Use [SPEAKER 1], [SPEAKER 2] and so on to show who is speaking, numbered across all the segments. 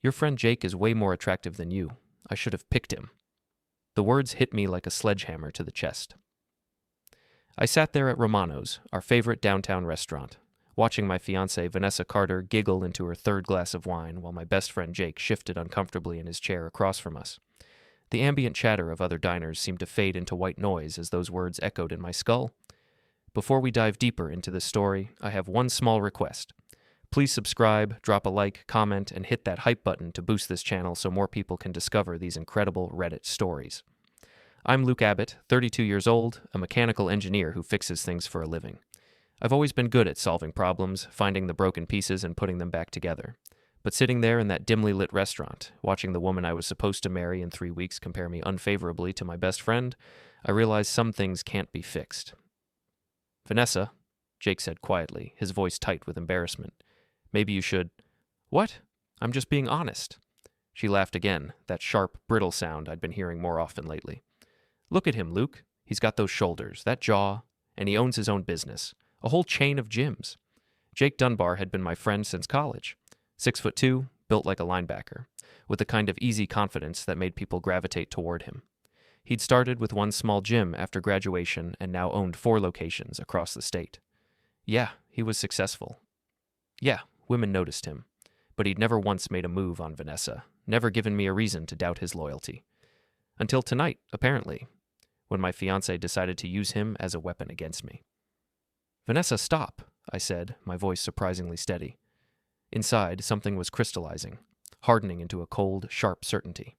[SPEAKER 1] Your friend Jake is way more attractive than you. I should have picked him. The words hit me like a sledgehammer to the chest. I sat there at Romano's, our favorite downtown restaurant, watching my fiancée Vanessa Carter giggle into her third glass of wine while my best friend Jake shifted uncomfortably in his chair across from us. The ambient chatter of other diners seemed to fade into white noise as those words echoed in my skull. Before we dive deeper into this story, I have one small request. Please subscribe, drop a like, comment, and hit that hype button to boost this channel so more people can discover these incredible Reddit stories. I'm Luke Abbott, 32 years old, a mechanical engineer who fixes things for a living. I've always been good at solving problems, finding the broken pieces and putting them back together. But sitting there in that dimly lit restaurant, watching the woman I was supposed to marry in 3 weeks compare me unfavorably to my best friend, I realized some things can't be fixed. Vanessa, Jake said quietly, his voice tight with embarrassment. Maybe you should... What? I'm just being honest. She laughed again, that sharp, brittle sound I'd been hearing more often lately. Look at him, Luke. He's got those shoulders, that jaw, and he owns his own business. A whole chain of gyms. Jake Dunbar had been my friend since college. 6'2", built like a linebacker, with the kind of easy confidence that made people gravitate toward him. He'd started with one small gym after graduation and now owned 4 locations across the state. Yeah, he was successful. Yeah, women noticed him. But he'd never once made a move on Vanessa, never given me a reason to doubt his loyalty. Until tonight, apparently, when my fiancée decided to use him as a weapon against me. Vanessa, stop, I said, my voice surprisingly steady. Inside, something was crystallizing, hardening into a cold, sharp certainty.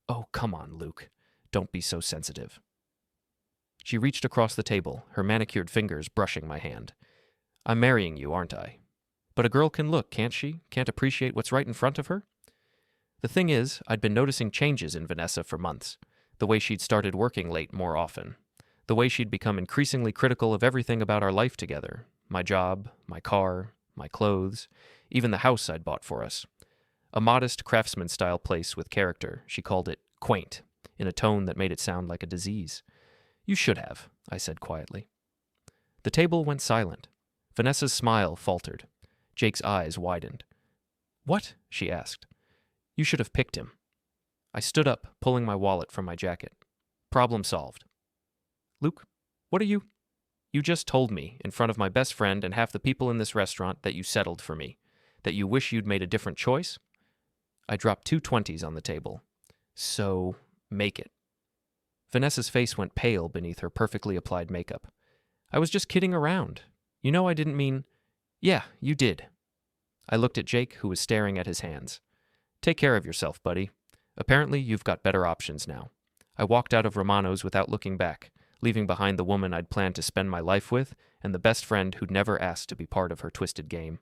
[SPEAKER 1] Oh, come on, Luke. Don't be so sensitive. She reached across the table, her manicured fingers brushing my hand. I'm marrying you, aren't I? But a girl can look, can't she? Can't appreciate what's right in front of her? The thing is, I'd been noticing changes in Vanessa for months. The way she'd started working late more often. The way she'd become increasingly critical of everything about our life together. My job, my car, my clothes, even the house I'd bought for us. A modest craftsman-style place with character. She called it quaint, in a tone that made it sound like a disease. You should have, I said quietly. The table went silent. Vanessa's smile faltered. Jake's eyes widened. What? She asked. You should have picked him. I stood up, pulling my wallet from my jacket. Problem solved. Luke, what are you? You just told me, in front of my best friend and half the people in this restaurant, that you settled for me. That you wish you'd made a different choice? I dropped 2 20s on the table. So, make it. Vanessa's face went pale beneath her perfectly applied makeup. I was just kidding around. You know I didn't mean... Yeah, you did. I looked at Jake, who was staring at his hands. Take care of yourself, buddy. Apparently, you've got better options now. I walked out of Romano's without looking back, leaving behind the woman I'd planned to spend my life with and the best friend who'd never asked to be part of her twisted game.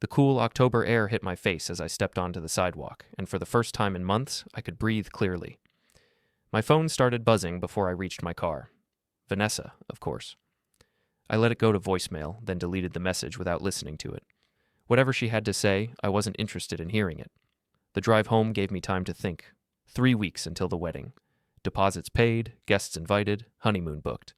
[SPEAKER 1] The cool October air hit my face as I stepped onto the sidewalk, and for the first time in months, I could breathe clearly. My phone started buzzing before I reached my car. Vanessa, of course. I let it go to voicemail, then deleted the message without listening to it. Whatever she had to say, I wasn't interested in hearing it. The drive home gave me time to think. 3 weeks until the wedding. Deposits paid, guests invited, honeymoon booked.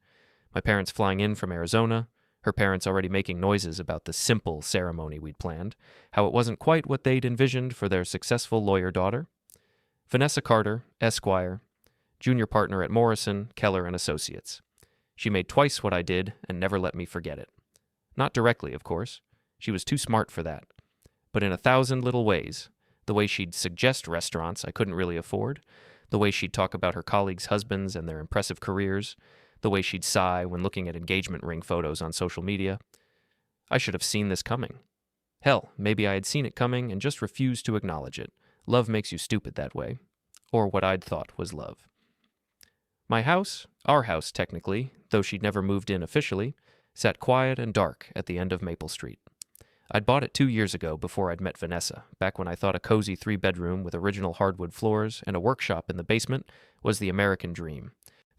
[SPEAKER 1] My parents flying in from Arizona, her parents already making noises about the simple ceremony we'd planned, how it wasn't quite what they'd envisioned for their successful lawyer daughter. Vanessa Carter, Esquire, junior partner at Morrison, Keller and Associates. She made twice what I did and never let me forget it. Not directly, of course. She was too smart for that. But in 1,000 little ways. The way she'd suggest restaurants I couldn't really afford. The way she'd talk about her colleagues' husbands and their impressive careers. The way she'd sigh when looking at engagement ring photos on social media. I should have seen this coming. Hell, maybe I had seen it coming and just refused to acknowledge it. Love makes you stupid that way. Or what I'd thought was love. My house, our house technically, though she'd never moved in officially, sat quiet and dark at the end of Maple Street. I'd bought it 2 years ago before I'd met Vanessa, back when I thought a cozy 3-bedroom with original hardwood floors and a workshop in the basement was the American dream.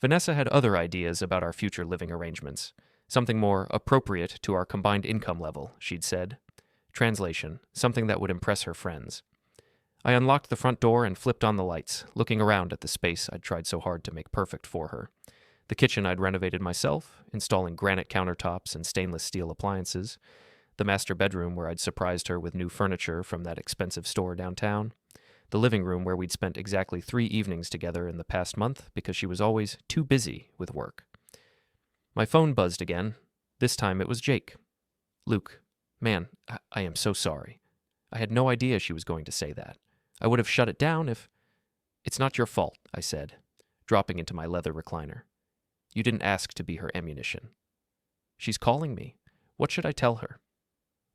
[SPEAKER 1] Vanessa had other ideas about our future living arrangements, something more appropriate to our combined income level, she'd said. Translation, something that would impress her friends. I unlocked the front door and flipped on the lights, looking around at the space I'd tried so hard to make perfect for her. The kitchen I'd renovated myself, installing granite countertops and stainless steel appliances. The master bedroom where I'd surprised her with new furniture from that expensive store downtown. The living room where we'd spent exactly 3 evenings together in the past month because she was always too busy with work. My phone buzzed again. This time it was Jake. "Luke, man, I am so sorry. I had no idea she was going to say that. I would have shut it down if—" "It's not your fault," I said, dropping into my leather recliner. "You didn't ask to be her ammunition." "She's calling me. What should I tell her?"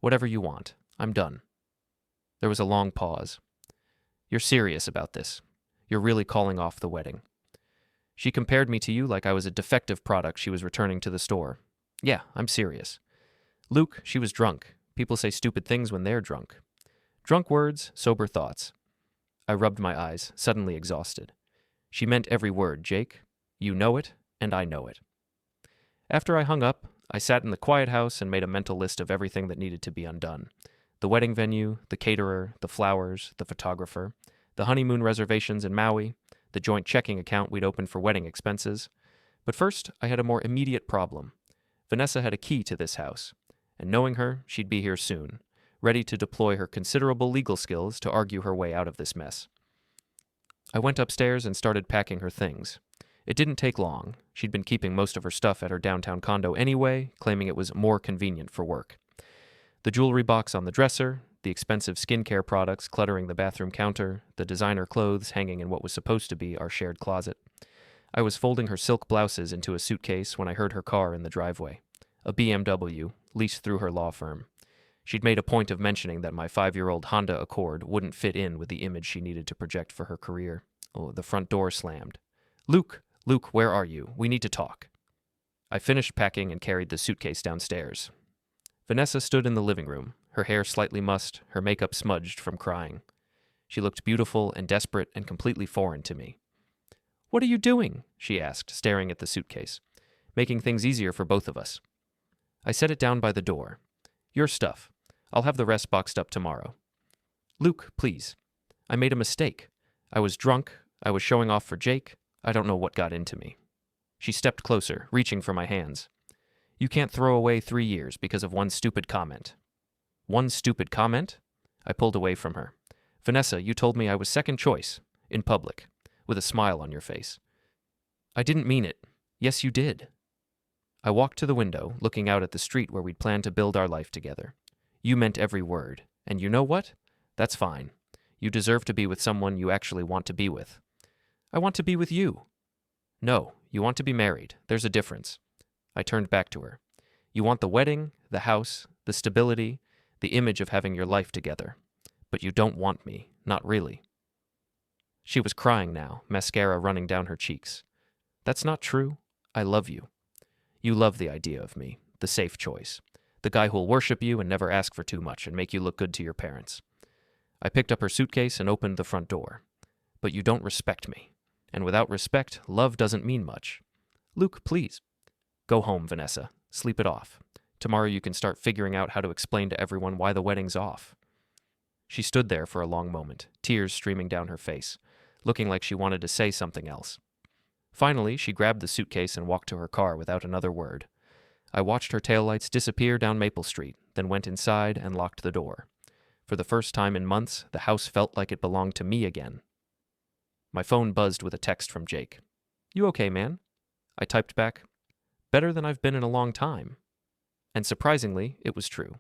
[SPEAKER 1] "Whatever you want. I'm done." There was a long pause. "You're serious about this. You're really calling off the wedding." She compared me to you like I was a defective product she was returning to the store. "Yeah, I'm serious." "Luke, she was drunk. People say stupid things when they're drunk. Drunk words, sober thoughts." I rubbed my eyes, suddenly exhausted. "She meant every word, Jake. You know it, and I know it." After I hung up, I sat in the quiet house and made a mental list of everything that needed to be undone. The wedding venue, the caterer, the flowers, the photographer, the honeymoon reservations in Maui, the joint checking account we'd opened for wedding expenses. But first, I had a more immediate problem. Vanessa had a key to this house, and knowing her, she'd be here soon, ready to deploy her considerable legal skills to argue her way out of this mess. I went upstairs and started packing her things. It didn't take long. She'd been keeping most of her stuff at her downtown condo anyway, claiming it was more convenient for work. The jewelry box on the dresser, the expensive skincare products cluttering the bathroom counter, the designer clothes hanging in what was supposed to be our shared closet. I was folding her silk blouses into a suitcase when I heard her car in the driveway. A BMW, leased through her law firm. She'd made a point of mentioning that my 5-year-old Honda Accord wouldn't fit in with the image she needed to project for her career. Oh, the front door slammed. Luke, where are you? We need to talk." I finished packing and carried the suitcase downstairs. Vanessa stood in the living room, her hair slightly mussed, her makeup smudged from crying. She looked beautiful and desperate and completely foreign to me. "What are you doing?" she asked, staring at the suitcase. "Making things easier for both of us." I set it down by the door. "Your stuff. I'll have the rest boxed up tomorrow." "Luke, please. I made a mistake. I was drunk. I was showing off for Jake. I don't know what got into me." She stepped closer, reaching for my hands. "You can't throw away 3 years because of one stupid comment." "One stupid comment?" I pulled away from her. "Vanessa, you told me I was second choice, in public, with a smile on your face." "I didn't mean it." "Yes, you did." I walked to the window, looking out at the street where we'd planned to build our life together. "You meant every word. And you know what? That's fine. You deserve to be with someone you actually want to be with." "I want to be with you." "No, you want to be married. There's a difference." I turned back to her. "You want the wedding, the house, the stability, the image of having your life together. But you don't want me. Not really." She was crying now, mascara running down her cheeks. "That's not true. I love you. You love the idea of me, the safe choice, the guy who'll worship you and never ask for too much and make you look good to your parents." I picked up her suitcase and opened the front door. "But you don't respect me. And without respect, love doesn't mean much." "Luke, please." "Go home, Vanessa. Sleep it off. Tomorrow you can start figuring out how to explain to everyone why the wedding's off." She stood there for a long moment, tears streaming down her face, looking like she wanted to say something else. Finally, she grabbed the suitcase and walked to her car without another word. I watched her taillights disappear down Maple Street, then went inside and locked the door. For the first time in months, the house felt like it belonged to me again. My phone buzzed with a text from Jake. "You okay, man?" I typed back, "Better than I've been in a long time." And surprisingly, it was true.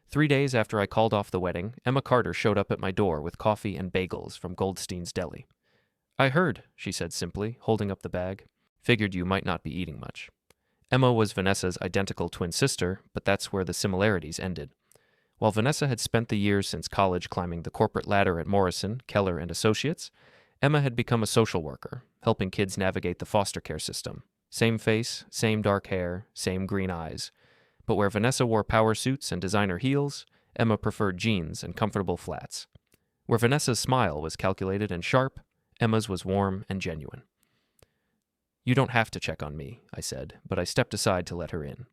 [SPEAKER 1] 3 days after I called off the wedding, Emma Carter showed up at my door with coffee and bagels from Goldstein's Deli. "I heard," she said simply, holding up the bag. "Figured you might not be eating much." Emma was Vanessa's identical twin sister, but that's where the similarities ended. While Vanessa had spent the years since college climbing the corporate ladder at Morrison, Keller and Associates, Emma had become a social worker, helping kids navigate the foster care system. Same face, same dark hair, same green eyes. But where Vanessa wore power suits and designer heels, Emma preferred jeans and comfortable flats. Where Vanessa's smile was calculated and sharp, Emma's was warm and genuine. "You don't have to check on me," I said, but I stepped aside to let her in.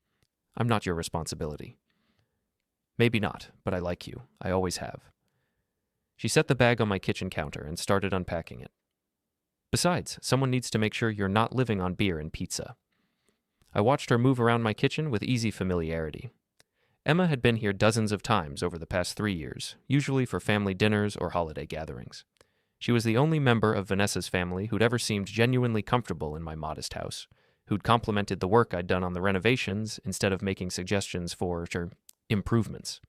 [SPEAKER 1] "I'm not your responsibility." "Maybe not, but I like you. I always have." She set the bag on my kitchen counter and started unpacking it. "Besides, someone needs to make sure you're not living on beer and pizza." I watched her move around my kitchen with easy familiarity. Emma had been here dozens of times over the past 3 years, usually for family dinners or holiday gatherings. She was the only member of Vanessa's family who'd ever seemed genuinely comfortable in my modest house, who'd complimented the work I'd done on the renovations instead of making suggestions for, improvements.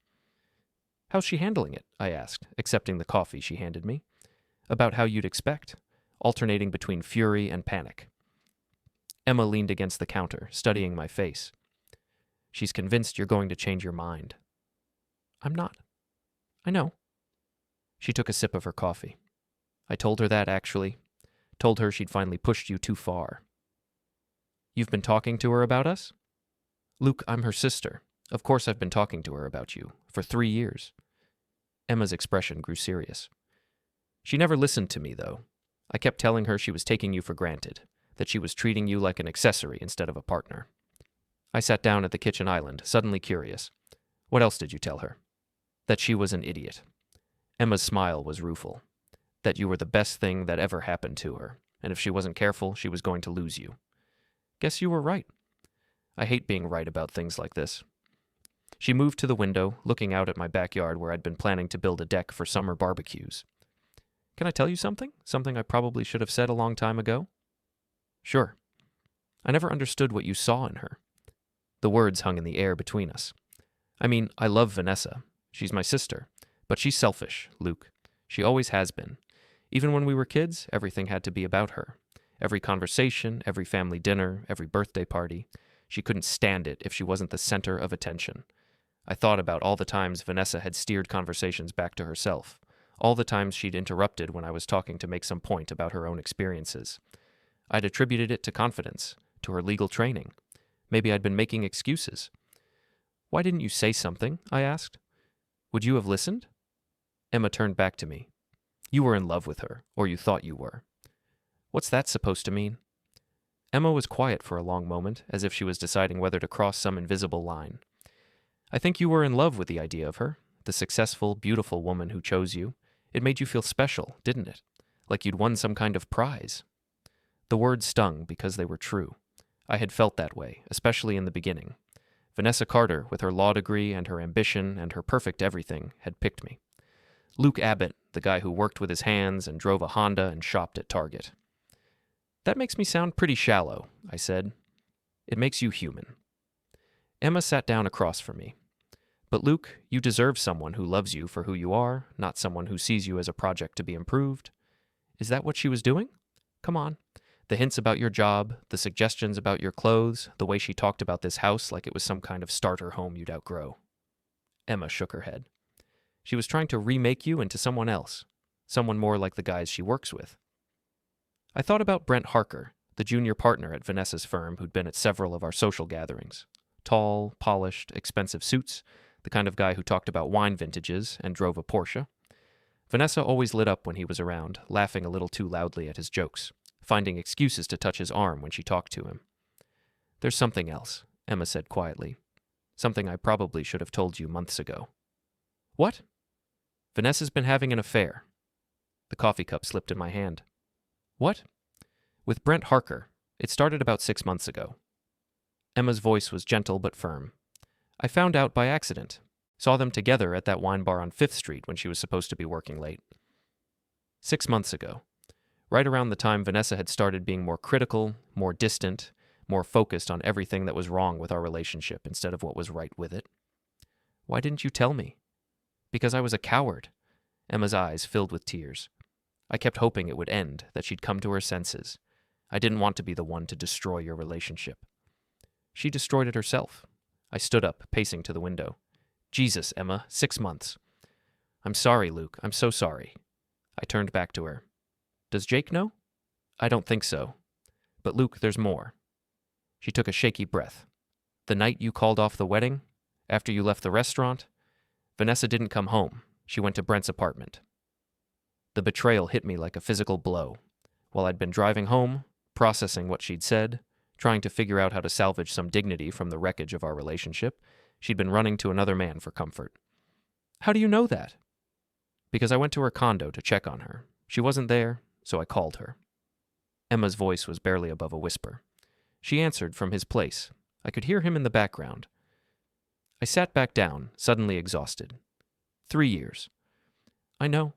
[SPEAKER 1] "How's she handling it?" I asked, accepting the coffee she handed me. "About how you'd expect, alternating between fury and panic." Emma leaned against the counter, studying my face. "She's convinced you're going to change your mind." "I'm not." "I know." She took a sip of her coffee. "I told her that, actually. Told her she'd finally pushed you too far." "You've been talking to her about us?" "Luke, I'm her sister. Of course I've been talking to her about you. For 3 years." Emma's expression grew serious. "She never listened to me, though. I kept telling her she was taking you for granted, that she was treating you like an accessory instead of a partner." I sat down at the kitchen island, suddenly curious. "What else did you tell her?" "That she was an idiot." Emma's smile was rueful. "That you were the best thing that ever happened to her, and if she wasn't careful, she was going to lose you." "Guess you were right." I hate being right about things like this. She moved to the window, looking out at my backyard where I'd been planning to build a deck for summer barbecues. "Can I tell you something? Something I probably should have said a long time ago?" "Sure." "I never understood what you saw in her." The words hung in the air between us. "I mean, I love Vanessa. She's my sister. But she's selfish, Luke. She always has been. Even when we were kids, everything had to be about her. Every conversation, every family dinner, every birthday party. She couldn't stand it if she wasn't the center of attention. I thought about all the times Vanessa had steered conversations back to herself, all the times she'd interrupted when I was talking to make some point about her own experiences. I'd attributed it to confidence, to her legal training. Maybe I'd been making excuses. "Why didn't you say something?" I asked. "Would you have listened?" Emma turned back to me. "You were in love with her, or you thought you were." "What's that supposed to mean?" Emma was quiet for a long moment, as if she was deciding whether to cross some invisible line. "I think you were in love with the idea of her, the successful, beautiful woman who chose you. It made you feel special, didn't it? Like you'd won some kind of prize." The words stung because they were true. I had felt that way, especially in the beginning. Vanessa Carter, with her law degree and her ambition and her perfect everything, had picked me. Luke Abbott, the guy who worked with his hands and drove a Honda and shopped at Target. "That makes me sound pretty shallow," I said. "It makes you human." Emma sat down across from me. "But Luke, you deserve someone who loves you for who you are, not someone who sees you as a project to be improved." Is that what she was doing? Come on. The hints about your job, the suggestions about your clothes, the way she talked about this house like it was some kind of starter home you'd outgrow. Emma shook her head. She was trying to remake you into someone else, someone more like the guys she works with. I thought about Brent Harker, the junior partner at Vanessa's firm who'd been at several of our social gatherings. Tall, polished, expensive suits, the kind of guy who talked about wine vintages and drove a Porsche. Vanessa always lit up when he was around, laughing a little too loudly at his jokes, finding excuses to touch his arm when she talked to him. "There's something else," Emma said quietly. "Something I probably should have told you months ago." "What?" "Vanessa's been having an affair." The coffee cup slipped in my hand. "What?" "With Brent Harker. It started about 6 months ago." Emma's voice was gentle but firm. "I found out by accident. Saw them together at that wine bar on 5th Street when she was supposed to be working late. 6 months ago. Right around the time Vanessa had started being more critical, more distant, more focused on everything that was wrong with our relationship instead of what was right with it. Why didn't you tell me? Because I was a coward. Emma's eyes filled with tears. I kept hoping it would end, that she'd come to her senses. I didn't want to be the one to destroy your relationship. She destroyed it herself. I stood up, pacing to the window. Jesus, Emma, 6 months. I'm sorry, Luke. I'm so sorry. I turned back to her. Does Jake know? I don't think so. But Luke, there's more. She took a shaky breath. The night you called off the wedding, after you left the restaurant, Vanessa didn't come home. She went to Brent's apartment. The betrayal hit me like a physical blow. While I'd been driving home, processing what she'd said, trying to figure out how to salvage some dignity from the wreckage of our relationship, she'd been running to another man for comfort. How do you know that? Because I went to her condo to check on her. She wasn't there, so I called her. Emma's voice was barely above a whisper. She answered from his place. I could hear him in the background. I sat back down, suddenly exhausted. 3 years. I know.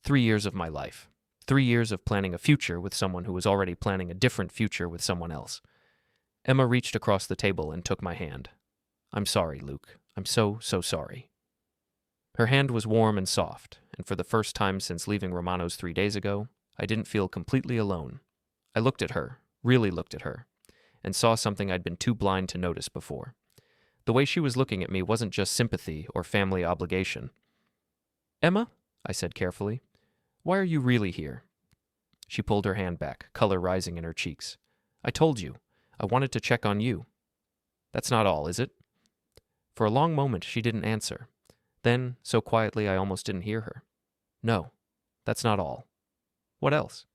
[SPEAKER 1] 3 years of my life. 3 years of planning a future with someone who was already planning a different future with someone else. Emma reached across the table and took my hand. I'm sorry, Luke. I'm so sorry. Her hand was warm and soft, and for the first time since leaving Romano's 3 days ago, I didn't feel completely alone. I looked at her, really looked at her, and saw something I'd been too blind to notice before. The way she was looking at me wasn't just sympathy or family obligation. Emma, I said carefully, why are you really here? She pulled her hand back, color rising in her cheeks. I told you. I wanted to check on you. That's not all, is it? For a long moment, she didn't answer. Then, so quietly I almost didn't hear her. No, that's not all. What else?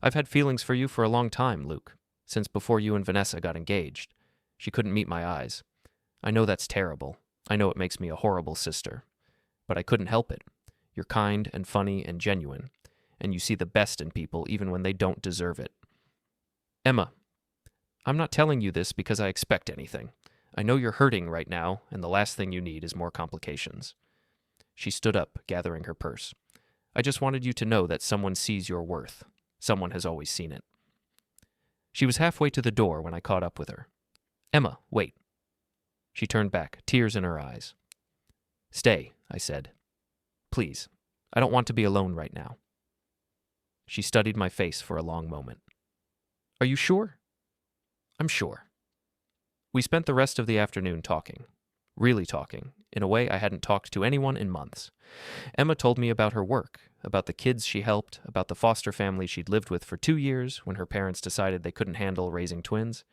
[SPEAKER 1] I've had feelings for you for a long time, Luke, since before you and Vanessa got engaged. She couldn't meet my eyes. I know that's terrible. I know it makes me a horrible sister. But I couldn't help it. You're kind and funny and genuine, and you see the best in people even when they don't deserve it. Emma, I'm not telling you this because I expect anything. I know you're hurting right now, and the last thing you need is more complications. She stood up, gathering her purse. I just wanted you to know that someone sees your worth. Someone has always seen it. She was halfway to the door when I caught up with her. Emma, wait. She turned back, tears in her eyes. Stay, I said. Please, I don't want to be alone right now. She studied my face for a long moment. Are you sure? I'm sure. We spent the rest of the afternoon talking. Really talking, in a way I hadn't talked to anyone in months. Emma told me about her work, about the kids she helped, about the foster family she'd lived with for 2 years when her parents decided they couldn't handle raising twins.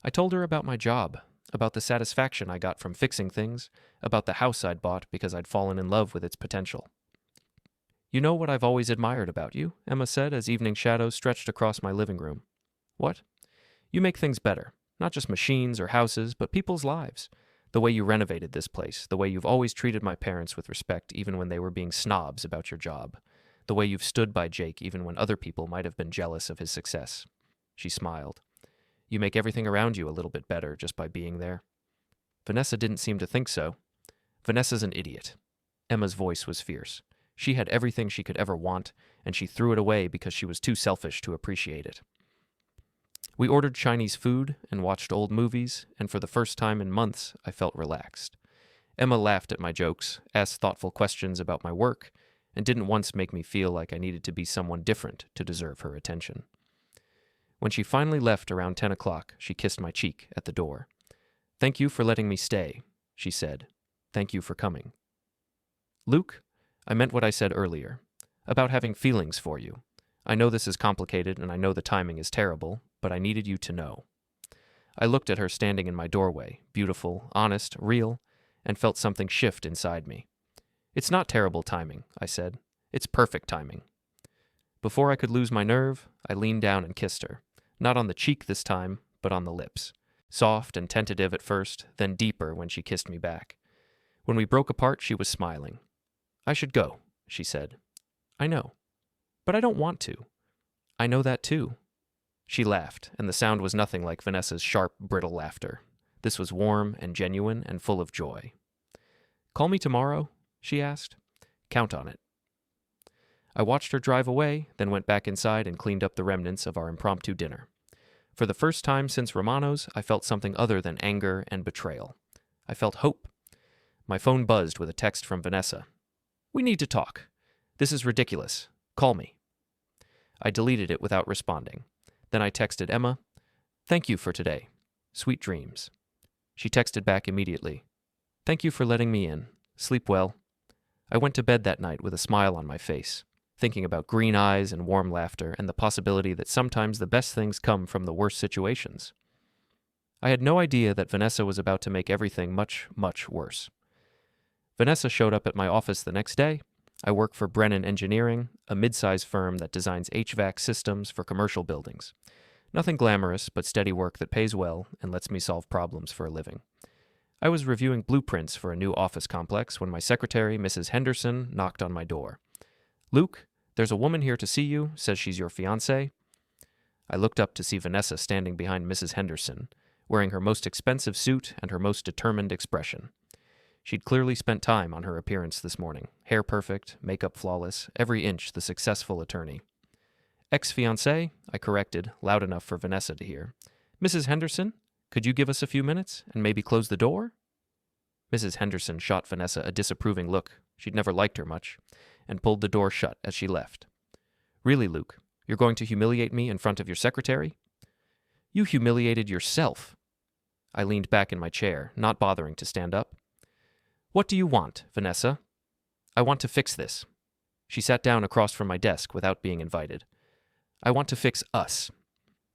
[SPEAKER 1] I told her about my job, about the satisfaction I got from fixing things, about the house I'd bought because I'd fallen in love with its potential. You know what I've always admired about you, Emma said as evening shadows stretched across my living room. What? You make things better. Not just machines or houses, but people's lives. The way you renovated this place, the way you've always treated my parents with respect even when they were being snobs about your job. The way you've stood by Jake even when other people might have been jealous of his success. She smiled. You make everything around you a little bit better just by being there. Vanessa didn't seem to think so. Vanessa's an idiot. Emma's voice was fierce. She had everything she could ever want, and she threw it away because she was too selfish to appreciate it. We ordered Chinese food and watched old movies, and for the first time in months, I felt relaxed. Emma laughed at my jokes, asked thoughtful questions about my work, and didn't once make me feel like I needed to be someone different to deserve her attention. When she finally left around 10 o'clock, she kissed my cheek at the door. Thank you for letting me stay, she said. Thank you for coming. Luke, I meant what I said earlier, about having feelings for you. I know this is complicated and I know the timing is terrible, but I needed you to know. I looked at her standing in my doorway, beautiful, honest, real, and felt something shift inside me. It's not terrible timing, I said. It's perfect timing. Before I could lose my nerve, I leaned down and kissed her, not on the cheek this time, but on the lips. Soft and tentative at first, then deeper when she kissed me back. When we broke apart, she was smiling. I should go, she said. I know. But I don't want to. I know that too. She laughed, and the sound was nothing like Vanessa's sharp, brittle laughter. This was warm and genuine and full of joy. Call me tomorrow, she asked. Count on it. I watched her drive away, then went back inside and cleaned up the remnants of our impromptu dinner. For the first time since Romano's, I felt something other than anger and betrayal. I felt hope. My phone buzzed with a text from Vanessa. We need to talk. This is ridiculous. Call me. I deleted it without responding. Then I texted Emma, Thank you for today. Sweet dreams. She texted back immediately. Thank you for letting me in. Sleep well. I went to bed that night with a smile on my face, thinking about green eyes and warm laughter and the possibility that sometimes the best things come from the worst situations. I had no idea that Vanessa was about to make everything much, much worse. Vanessa showed up at my office the next day. I work for Brennan Engineering, a mid-size firm that designs HVAC systems for commercial buildings. Nothing glamorous, but steady work that pays well and lets me solve problems for a living. I was reviewing blueprints for a new office complex when my secretary, Mrs. Henderson, knocked on my door. Luke, there's a woman here to see you, says she's your fiancée. I looked up to see Vanessa standing behind Mrs. Henderson, wearing her most expensive suit and her most determined expression. She'd clearly spent time on her appearance this morning, hair perfect, makeup flawless, every inch the successful attorney. Ex-fiancé, I corrected, loud enough for Vanessa to hear. Mrs. Henderson, could you give us a few minutes and maybe close the door? Mrs. Henderson shot Vanessa a disapproving look. She'd never liked her much, and pulled the door shut as she left. Really, Luke, you're going to humiliate me in front of your secretary? You humiliated yourself. I leaned back in my chair, not bothering to stand up. What do you want, Vanessa? I want to fix this. She sat down across from my desk without being invited. I want to fix us.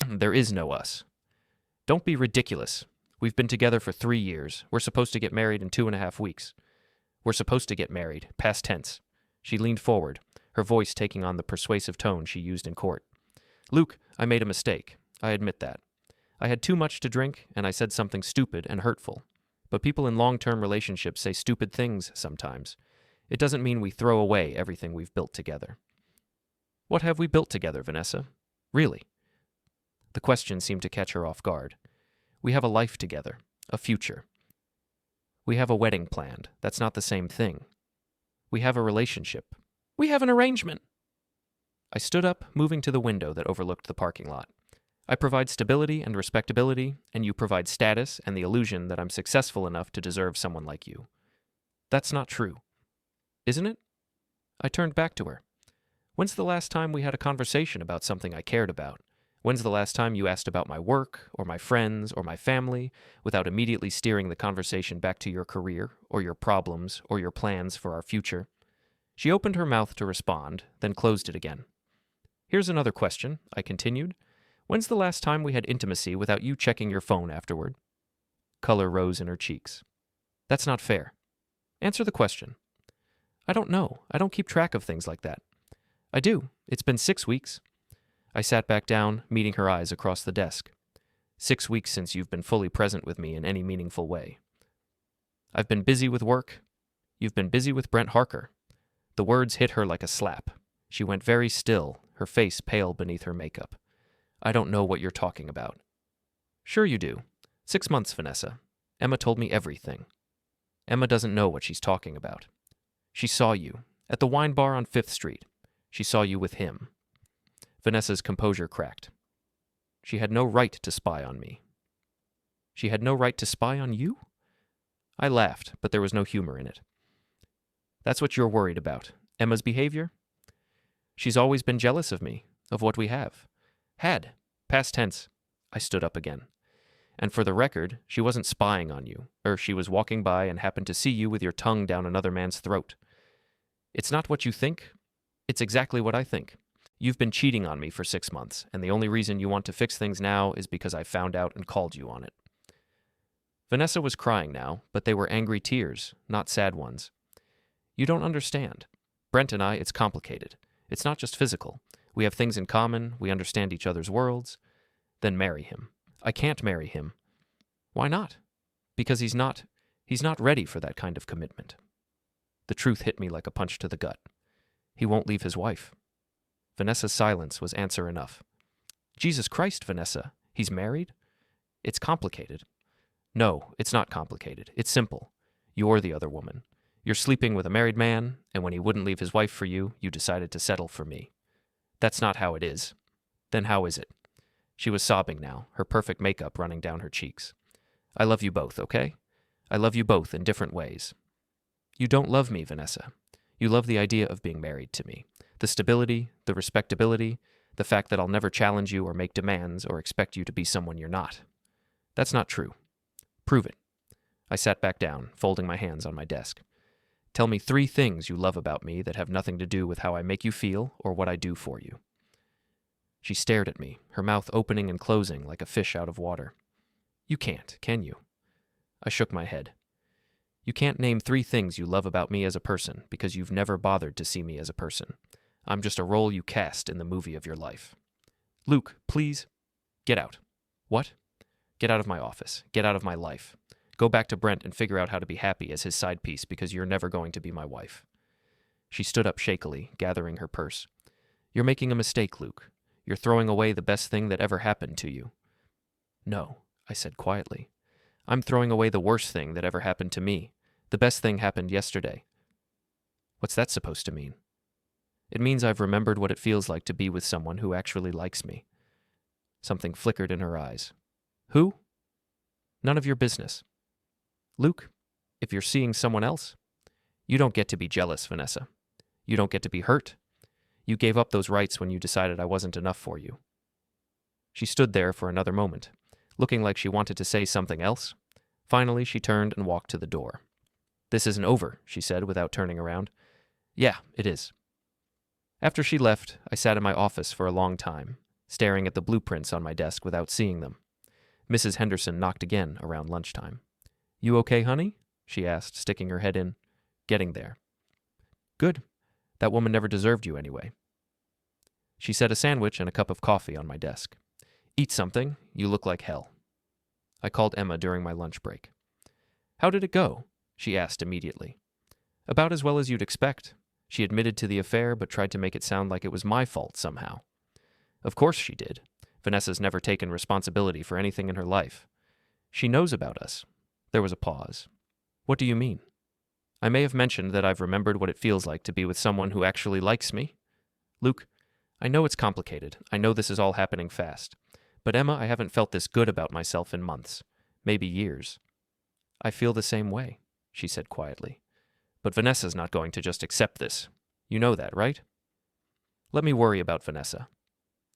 [SPEAKER 1] There is no us. Don't be ridiculous. We've been together for 3 years. We're supposed to get married in 2.5 weeks. We're supposed to get married, past tense. She leaned forward, her voice taking on the persuasive tone she used in court. Luke, I made a mistake. I admit that. I had too much to drink, and I said something stupid and hurtful. But people in long-term relationships say stupid things sometimes. It doesn't mean we throw away everything we've built together. What have we built together, Vanessa? Really? The question seemed to catch her off guard. We have a life together, a future. We have a wedding planned. That's not the same thing. We have a relationship. We have an arrangement. I stood up, moving to the window that overlooked the parking lot. I provide stability and respectability, and you provide status and the illusion that I'm successful enough to deserve someone like you. That's not true. Isn't it? I turned back to her. When's the last time we had a conversation about something I cared about? When's the last time you asked about my work, or my friends, or my family, without immediately steering the conversation back to your career, or your problems, or your plans for our future? She opened her mouth to respond, then closed it again. Here's another question, I continued. When's the last time we had intimacy without you checking your phone afterward? Color rose in her cheeks. That's not fair. Answer the question. I don't know. I don't keep track of things like that. I do. It's been 6 weeks. I sat back down, meeting her eyes across the desk. 6 weeks since you've been fully present with me in any meaningful way. I've been busy with work. You've been busy with Brent Harker. The words hit her like a slap. She went very still, her face pale beneath her makeup. I don't know what you're talking about. Sure you do. 6 months, Vanessa. Emma told me everything. Emma doesn't know what she's talking about. She saw you, at the wine bar on 5th Street. She saw you with him. Vanessa's composure cracked. She had no right to spy on me. She had no right to spy on you? I laughed, but there was no humor in it. That's what you're worried about. Emma's behavior? She's always been jealous of me, of what we have. Had. Past tense. I stood up again. And for the record, she wasn't spying on you, she was walking by and happened to see you with your tongue down another man's throat. It's not what you think. It's exactly what I think. You've been cheating on me for 6 months, and the only reason you want to fix things now is because I found out and called you on it. Vanessa was crying now, but they were angry tears, not sad ones. You don't understand. Brent and I, it's complicated. It's not just physical. We have things in common, we understand each other's worlds. Then marry him. I can't marry him. Why not? Because he's not ready for that kind of commitment. The truth hit me like a punch to the gut. He won't leave his wife. Vanessa's silence was answer enough. Jesus Christ, Vanessa, he's married? It's complicated. No, it's not complicated. It's simple. You're the other woman. You're sleeping with a married man, and when he wouldn't leave his wife for you, you decided to settle for me. That's not how it is. Then how is it? She was sobbing now, her perfect makeup running down her cheeks. I love you both, okay? I love you both in different ways. You don't love me, Vanessa. You love the idea of being married to me. The stability, the respectability, the fact that I'll never challenge you or make demands or expect you to be someone you're not. That's not true. Prove it. I sat back down, folding my hands on my desk. Tell me 3 things you love about me that have nothing to do with how I make you feel or what I do for you. She stared at me, her mouth opening and closing like a fish out of water. You can't, can you? I shook my head. You can't name 3 things you love about me as a person because you've never bothered to see me as a person. I'm just a role you cast in the movie of your life. Luke, please, get out. What? Get out of my office. Get out of my life. Go back to Brent and figure out how to be happy as his side piece because you're never going to be my wife. She stood up shakily, gathering her purse. You're making a mistake, Luke. You're throwing away the best thing that ever happened to you. No, I said quietly. I'm throwing away the worst thing that ever happened to me. The best thing happened yesterday. What's that supposed to mean? It means I've remembered what it feels like to be with someone who actually likes me. Something flickered in her eyes. Who? None of your business. Luke, if you're seeing someone else, you don't get to be jealous, Vanessa. You don't get to be hurt. You gave up those rights when you decided I wasn't enough for you. She stood there for another moment, looking like she wanted to say something else. Finally, she turned and walked to the door. This isn't over, she said without turning around. Yeah, it is. After she left, I sat in my office for a long time, staring at the blueprints on my desk without seeing them. Mrs. Henderson knocked again around lunchtime. You okay, honey? She asked, sticking her head in. Getting there. Good. That woman never deserved you anyway. She set a sandwich and a cup of coffee on my desk. Eat something. You look like hell. I called Emma during my lunch break. How did it go? She asked immediately. About as well as you'd expect. She admitted to the affair but tried to make it sound like it was my fault somehow. Of course she did. Vanessa's never taken responsibility for anything in her life. She knows about us. There was a pause. What do you mean? I may have mentioned that I've remembered what it feels like to be with someone who actually likes me. Luke, I know it's complicated. I know this is all happening fast. But Emma, I haven't felt this good about myself in months, maybe years. I feel the same way, she said quietly. But Vanessa's not going to just accept this. You know that, right? Let me worry about Vanessa.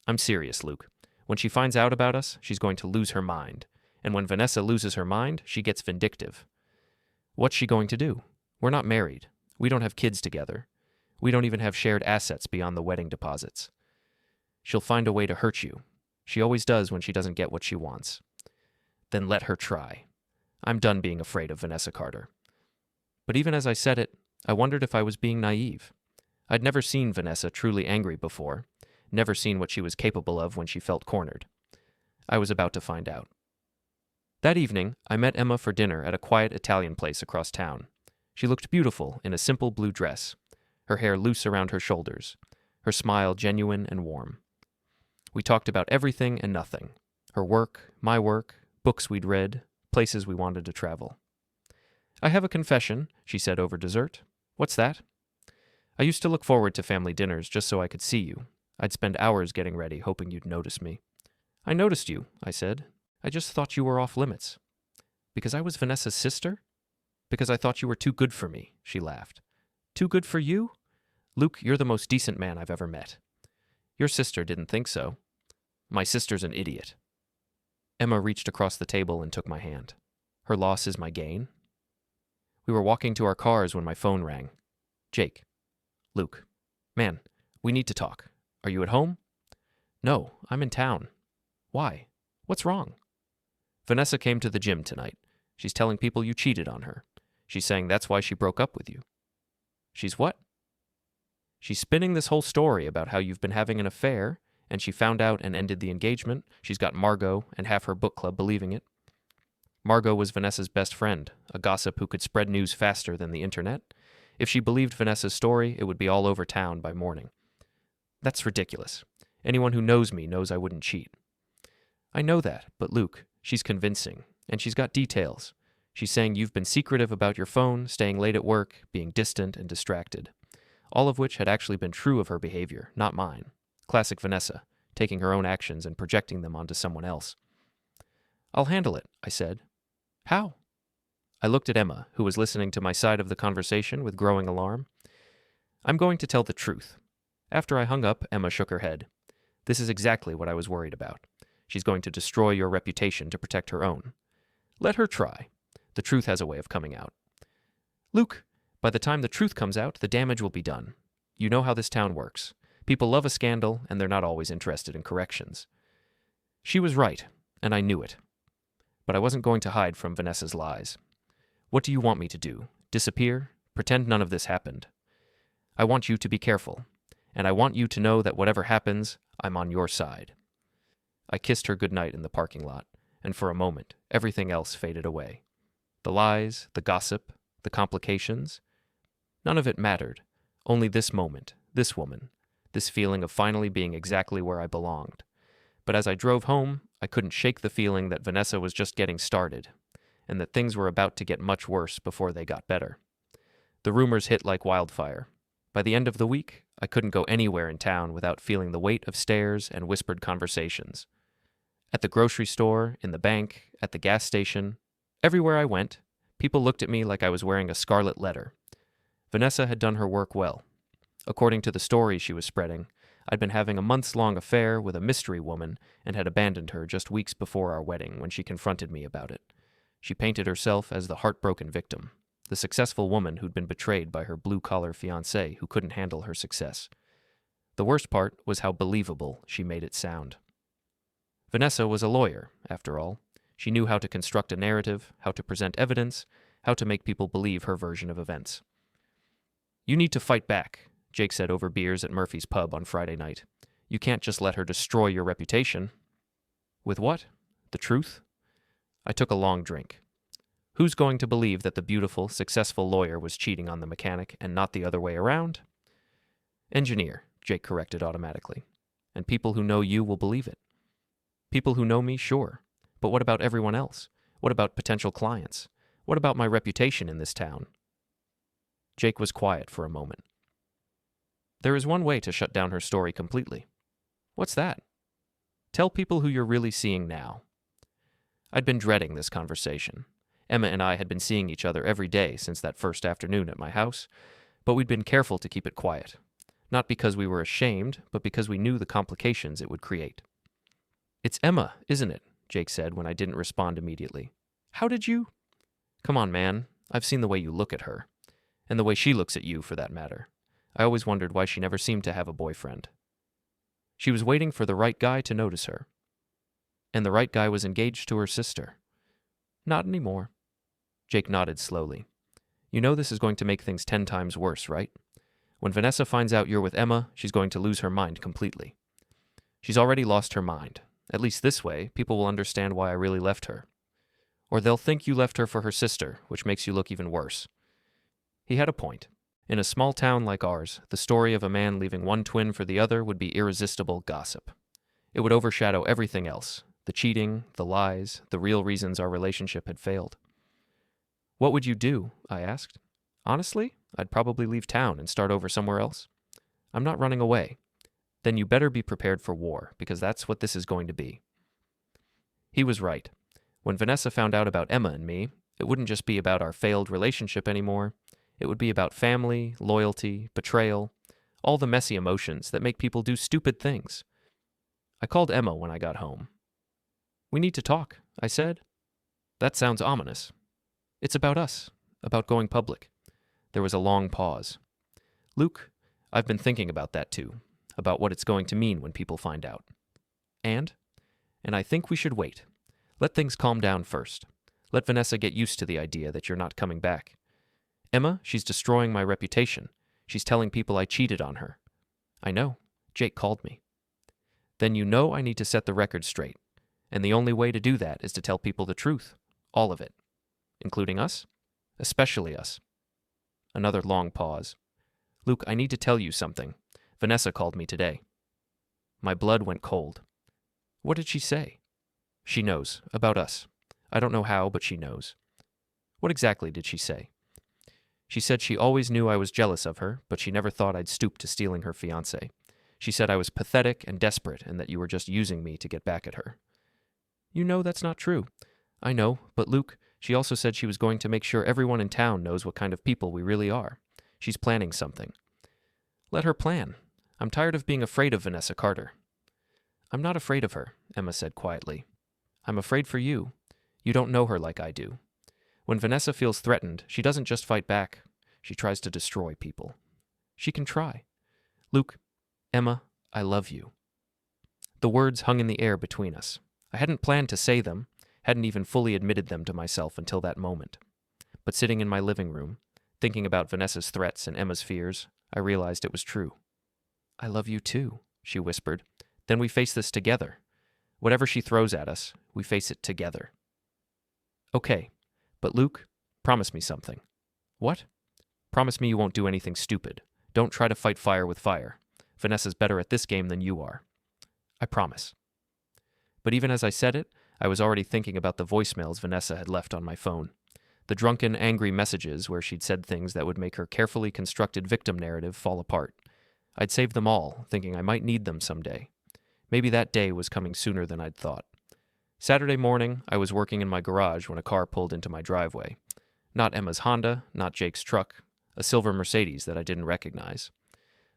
[SPEAKER 1] I'm serious, Luke. When she finds out about us, she's going to lose her mind. And when Vanessa loses her mind, she gets vindictive. What's she going to do? We're not married. We don't have kids together. We don't even have shared assets beyond the wedding deposits. She'll find a way to hurt you. She always does when she doesn't get what she wants. Then let her try. I'm done being afraid of Vanessa Carter. But even as I said it, I wondered if I was being naive. I'd never seen Vanessa truly angry before, never seen what she was capable of when she felt cornered. I was about to find out. That evening, I met Emma for dinner at a quiet Italian place across town. She looked beautiful in a simple blue dress, her hair loose around her shoulders, her smile genuine and warm. We talked about everything and nothing. Her work, my work, books we'd read, places we wanted to travel. I have a confession, she said over dessert. What's that? I used to look forward to family dinners just so I could see you. I'd spend hours getting ready, hoping you'd notice me. I noticed you, I said. I just thought you were off limits. Because I was Vanessa's sister? Because I thought you were too good for me, she laughed. Too good for you? Luke, you're the most decent man I've ever met. Your sister didn't think so. My sister's an idiot. Emma reached across the table and took my hand. Her loss is my gain? We were walking to our cars when my phone rang. Jake. Luke. Man, we need to talk. Are you at home? No, I'm in town. Why? What's wrong? Vanessa came to the gym tonight. She's telling people you cheated on her. She's saying that's why she broke up with you. She's what? She's spinning this whole story about how you've been having an affair, and she found out and ended the engagement. She's got Margot and half her book club believing it. Margot was Vanessa's best friend, a gossip who could spread news faster than the internet. If she believed Vanessa's story, it would be all over town by morning. That's ridiculous. Anyone who knows me knows I wouldn't cheat. I know that, but Luke, she's convincing, and she's got details. She's saying you've been secretive about your phone, staying late at work, being distant and distracted. All of which had actually been true of her behavior, not mine. Classic Vanessa, taking her own actions and projecting them onto someone else. I'll handle it, I said. How? I looked at Emma, who was listening to my side of the conversation with growing alarm. I'm going to tell the truth. After I hung up, Emma shook her head. This is exactly what I was worried about. She's going to destroy your reputation to protect her own. Let her try. The truth has a way of coming out. Luke, by the time the truth comes out, the damage will be done. You know how this town works. People love a scandal, and they're not always interested in corrections. She was right, and I knew it. But I wasn't going to hide from Vanessa's lies. What do you want me to do? Disappear? Pretend none of this happened? I want you to be careful, and I want you to know that whatever happens, I'm on your side. I kissed her goodnight in the parking lot, and for a moment, everything else faded away. The lies, the gossip, the complications. None of it mattered. Only this moment, this woman, this feeling of finally being exactly where I belonged. But as I drove home, I couldn't shake the feeling that Vanessa was just getting started, and that things were about to get much worse before they got better. The rumors hit like wildfire. By the end of the week, I couldn't go anywhere in town without feeling the weight of stares and whispered conversations. At the grocery store, in the bank, at the gas station, everywhere I went, people looked at me like I was wearing a scarlet letter. Vanessa had done her work well. According to the story she was spreading, I'd been having a months-long affair with a mystery woman and had abandoned her just weeks before our wedding when she confronted me about it. She painted herself as the heartbroken victim, the successful woman who'd been betrayed by her blue-collar fiancé who couldn't handle her success. The worst part was how believable she made it sound. Vanessa was a lawyer, after all. She knew how to construct a narrative, how to present evidence, how to make people believe her version of events. "You need to fight back," Jake said over beers at Murphy's pub on Friday night. "You can't just let her destroy your reputation." With what? The truth? I took a long drink. Who's going to believe that the beautiful, successful lawyer was cheating on the mechanic and not the other way around? "Engineer," Jake corrected automatically. "And people who know you will believe it." "People who know me, sure. But what about everyone else? What about potential clients? What about my reputation in this town?" Jake was quiet for a moment. "There is one way to shut down her story completely." "What's that?" "Tell people who you're really seeing now." I'd been dreading this conversation. Emma and I had been seeing each other every day since that first afternoon at my house, but we'd been careful to keep it quiet. Not because we were ashamed, but because we knew the complications it would create. "It's Emma, isn't it?" Jake said when I didn't respond immediately. "How did you—" "Come on, man. I've seen the way you look at her. And the way she looks at you, for that matter. I always wondered why she never seemed to have a boyfriend." She was waiting for the right guy to notice her. And the right guy was engaged to her sister. "Not anymore." Jake nodded slowly. "You know this is going to make things 10 times worse, right? When Vanessa finds out you're with Emma, she's going to lose her mind completely. She's already lost her mind. At least this way, people will understand why I really left her. Or they'll think you left her for her sister, which makes you look even worse." He had a point. In a small town like ours, the story of a man leaving one twin for the other would be irresistible gossip. It would overshadow everything else, the cheating, the lies, the real reasons our relationship had failed. "What would you do?" I asked. "Honestly, I'd probably leave town and start over somewhere else. I'm not running away." "Then you better be prepared for war, because that's what this is going to be." He was right. When Vanessa found out about Emma and me, it wouldn't just be about our failed relationship anymore. It would be about family, loyalty, betrayal, all the messy emotions that make people do stupid things. I called Emma when I got home. "We need to talk," I said. "That sounds ominous." "It's about us, about going public." There was a long pause. "Luke, I've been thinking about that too, about what it's going to mean when people find out. And I think we should wait. Let things calm down first. Let Vanessa get used to the idea that you're not coming back. Emma, she's destroying my reputation. She's telling people I cheated on her." "I know. Jake called me." "Then you know I need to set the record straight. And the only way to do that is to tell people the truth. All of it. Including us? Especially us." Another long pause. "Luke, I need to tell you something. Vanessa called me today." My blood went cold. "What did she say?" "She knows. About us. I don't know how, but she knows." "What exactly did she say?" "She said she always knew I was jealous of her, but she never thought I'd stoop to stealing her fiancé. She said I was pathetic and desperate and that you were just using me to get back at her." "You know that's not true." "I know, but Luke, she also said she was going to make sure everyone in town knows what kind of people we really are. She's planning something." "Let her plan. I'm tired of being afraid of Vanessa Carter." "I'm not afraid of her," Emma said quietly. "I'm afraid for you. You don't know her like I do. When Vanessa feels threatened, she doesn't just fight back. She tries to destroy people. She can try. Luke, Emma, I love you." The words hung in the air between us. I hadn't planned to say them, hadn't even fully admitted them to myself until that moment. But sitting in my living room, thinking about Vanessa's threats and Emma's fears, I realized it was true. "I love you too," she whispered. "Then we face this together. Whatever she throws at us, we face it together." "Okay, but Luke, promise me something." "What?" "Promise me you won't do anything stupid. Don't try to fight fire with fire. Vanessa's better at this game than you are." "I promise." But even as I said it, I was already thinking about the voicemails Vanessa had left on my phone. The drunken, angry messages where she'd said things that would make her carefully constructed victim narrative fall apart. I'd saved them all, thinking I might need them someday. Maybe that day was coming sooner than I'd thought. Saturday morning, I was working in my garage when a car pulled into my driveway. Not Emma's Honda, not Jake's truck, a silver Mercedes that I didn't recognize.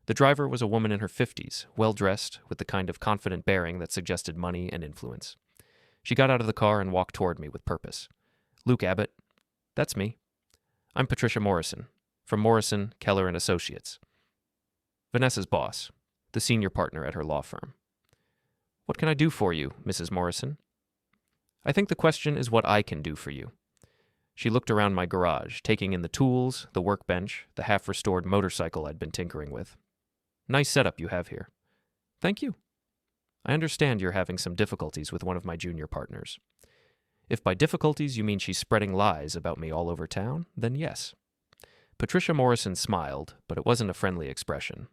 [SPEAKER 1] The driver was a woman in her 50s, well-dressed, with the kind of confident bearing that suggested money and influence. She got out of the car and walked toward me with purpose. "Luke Abbott." "That's me." "I'm Patricia Morrison, from Morrison, Keller & Associates." Vanessa's boss, the senior partner at her law firm. "What can I do for you, Mrs. Morrison?" "I think the question is what I can do for you." She looked around my garage, taking in the tools, the workbench, the half-restored motorcycle I'd been tinkering with. "Nice setup you have here." "Thank you." "I understand you're having some difficulties with one of my junior partners. If by difficulties you mean she's spreading lies about me all over town, then yes." Patricia Morrison smiled, but it wasn't a friendly expression.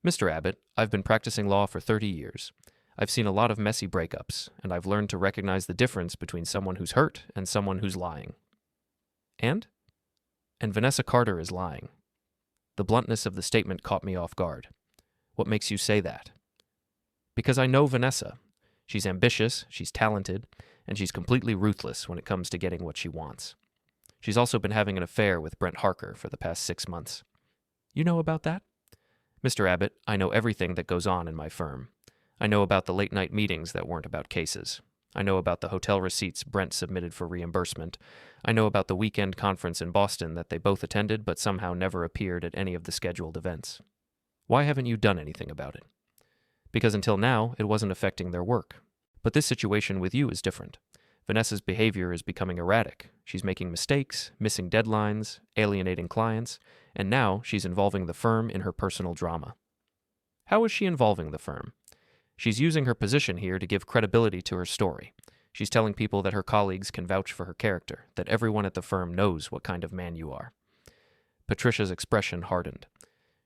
[SPEAKER 1] "Mr. Abbott, I've been practicing law for 30 years. I've seen a lot of messy breakups, and I've learned to recognize the difference between someone who's hurt and someone who's lying." "And?" "And Vanessa Carter is lying." The bluntness of the statement caught me off guard. "What makes you say that?" "Because I know Vanessa. She's ambitious, she's talented, and she's completely ruthless when it comes to getting what she wants. She's also been having an affair with Brent Harker for the past 6 months." "You know about that?" "Mr. Abbott, I know everything that goes on in my firm. I know about the late-night meetings that weren't about cases. I know about the hotel receipts Brent submitted for reimbursement. I know about the weekend conference in Boston that they both attended but somehow never appeared at any of the scheduled events. Why haven't you done anything about it?" "Because until now, it wasn't affecting their work. But this situation with you is different. Vanessa's behavior is becoming erratic. She's making mistakes, missing deadlines, alienating clients, and now she's involving the firm in her personal drama." "How is she involving the firm?" "She's using her position here to give credibility to her story. She's telling people that her colleagues can vouch for her character, that everyone at the firm knows what kind of man you are." Patricia's expression hardened.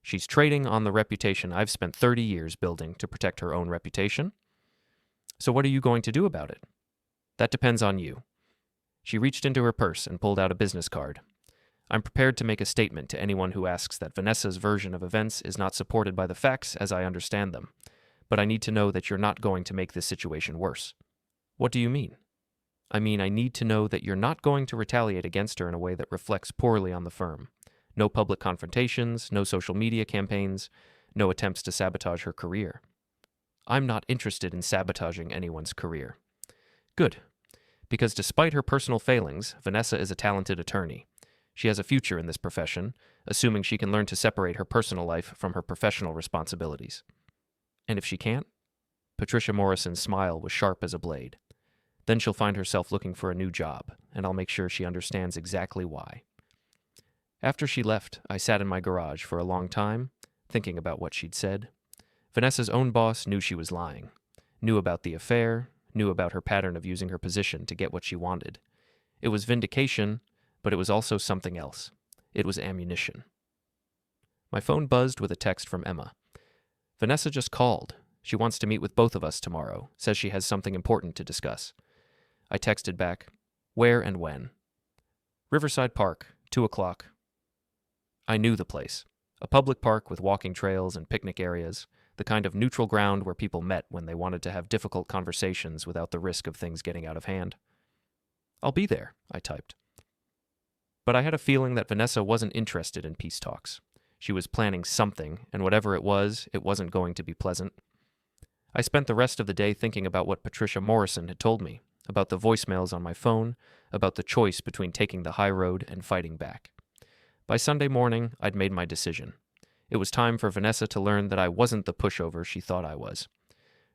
[SPEAKER 1] "She's trading on the reputation I've spent 30 years building to protect her own reputation? So what are you going to do about it?" "That depends on you." She reached into her purse and pulled out a business card. "I'm prepared to make a statement to anyone who asks that Vanessa's version of events is not supported by the facts as I understand them. But I need to know that you're not going to make this situation worse." "What do you mean?" "I mean, I need to know that you're not going to retaliate against her in a way that reflects poorly on the firm. No public confrontations, no social media campaigns, no attempts to sabotage her career." "I'm not interested in sabotaging anyone's career." "Good. Because despite her personal failings, Vanessa is a talented attorney. She has a future in this profession, assuming she can learn to separate her personal life from her professional responsibilities." "And if she can't?" Patricia Morrison's smile was sharp as a blade. "Then she'll find herself looking for a new job, and I'll make sure she understands exactly why." After she left, I sat in my garage for a long time, thinking about what she'd said. Vanessa's own boss knew she was lying, knew about the affair, knew about her pattern of using her position to get what she wanted. It was vindication, but it was also something else. It was ammunition. My phone buzzed with a text from Emma. "Vanessa just called. She wants to meet with both of us tomorrow, says she has something important to discuss." I texted back, "Where and when?" "Riverside Park, 2 o'clock. I knew the place. A public park with walking trails and picnic areas, the kind of neutral ground where people met when they wanted to have difficult conversations without the risk of things getting out of hand. "I'll be there," I typed. But I had a feeling that Vanessa wasn't interested in peace talks. She was planning something, and whatever it wasn't going to be pleasant. I spent the rest of the day thinking about what Patricia Morrison had told me, about the voicemails on my phone, about the choice between taking the high road and fighting back. By Sunday morning, I'd made my decision. It was time for Vanessa to learn that I wasn't the pushover she thought I was.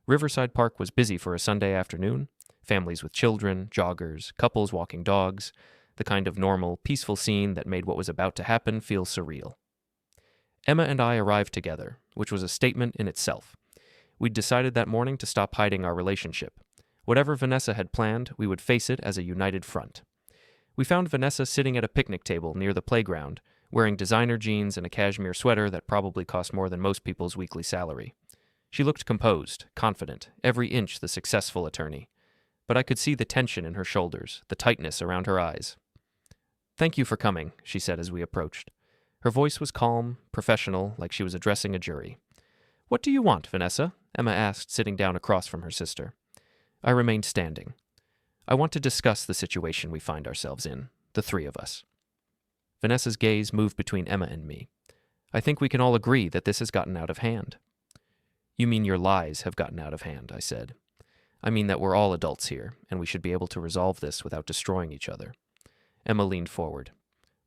[SPEAKER 1] Riverside Park was busy for a Sunday afternoon. Families with children, joggers, couples walking dogs, the kind of normal, peaceful scene that made what was about to happen feel surreal. Emma and I arrived together, which was a statement in itself. We'd decided that morning to stop hiding our relationship. Whatever Vanessa had planned, we would face it as a united front. We found Vanessa sitting at a picnic table near the playground, wearing designer jeans and a cashmere sweater that probably cost more than most people's weekly salary. She looked composed, confident, every inch the successful attorney. But I could see the tension in her shoulders, the tightness around her eyes. "Thank you for coming," she said as we approached. Her voice was calm, professional, like she was addressing a jury. "What do you want, Vanessa?" Emma asked, sitting down across from her sister. I remained standing. "I want to discuss the situation we find ourselves in, the three of us." Vanessa's gaze moved between Emma and me. "I think we can all agree that this has gotten out of hand." "You mean your lies have gotten out of hand," I said. "I mean that we're all adults here, and we should be able to resolve this without destroying each other." Emma leaned forward.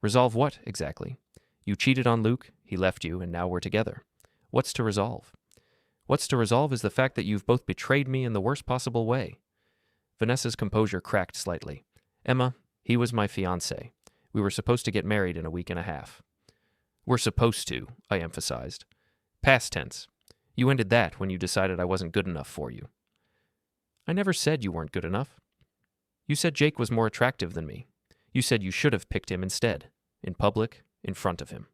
[SPEAKER 1] "Resolve what, exactly? You cheated on Luke, he left you, and now we're together. What's to resolve?" "What's to resolve is the fact that you've both betrayed me in the worst possible way." Vanessa's composure cracked slightly. "Emma, he was my fiancé. We were supposed to get married in a week and a half." "We're supposed to," I emphasized. "Past tense. You ended that when you decided I wasn't good enough for you." "I never said you weren't good enough. You said Jake was more attractive than me. You said you should have picked him instead, in public, in front of him."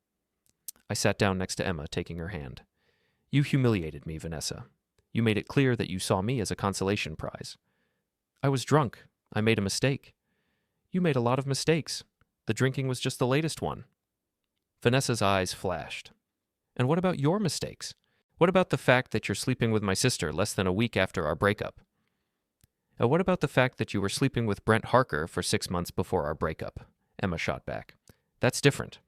[SPEAKER 1] I sat down next to Emma, taking her hand. "You humiliated me, Vanessa. You made it clear that you saw me as a consolation prize." "I was drunk. I made a mistake." "You made a lot of mistakes. The drinking was just the latest one." Vanessa's eyes flashed. "And what about your mistakes? What about the fact that you're sleeping with my sister less than a week after our breakup? And what about the fact that you were sleeping with Brent Harker for 6 months before our breakup?" Emma shot back. "That's different."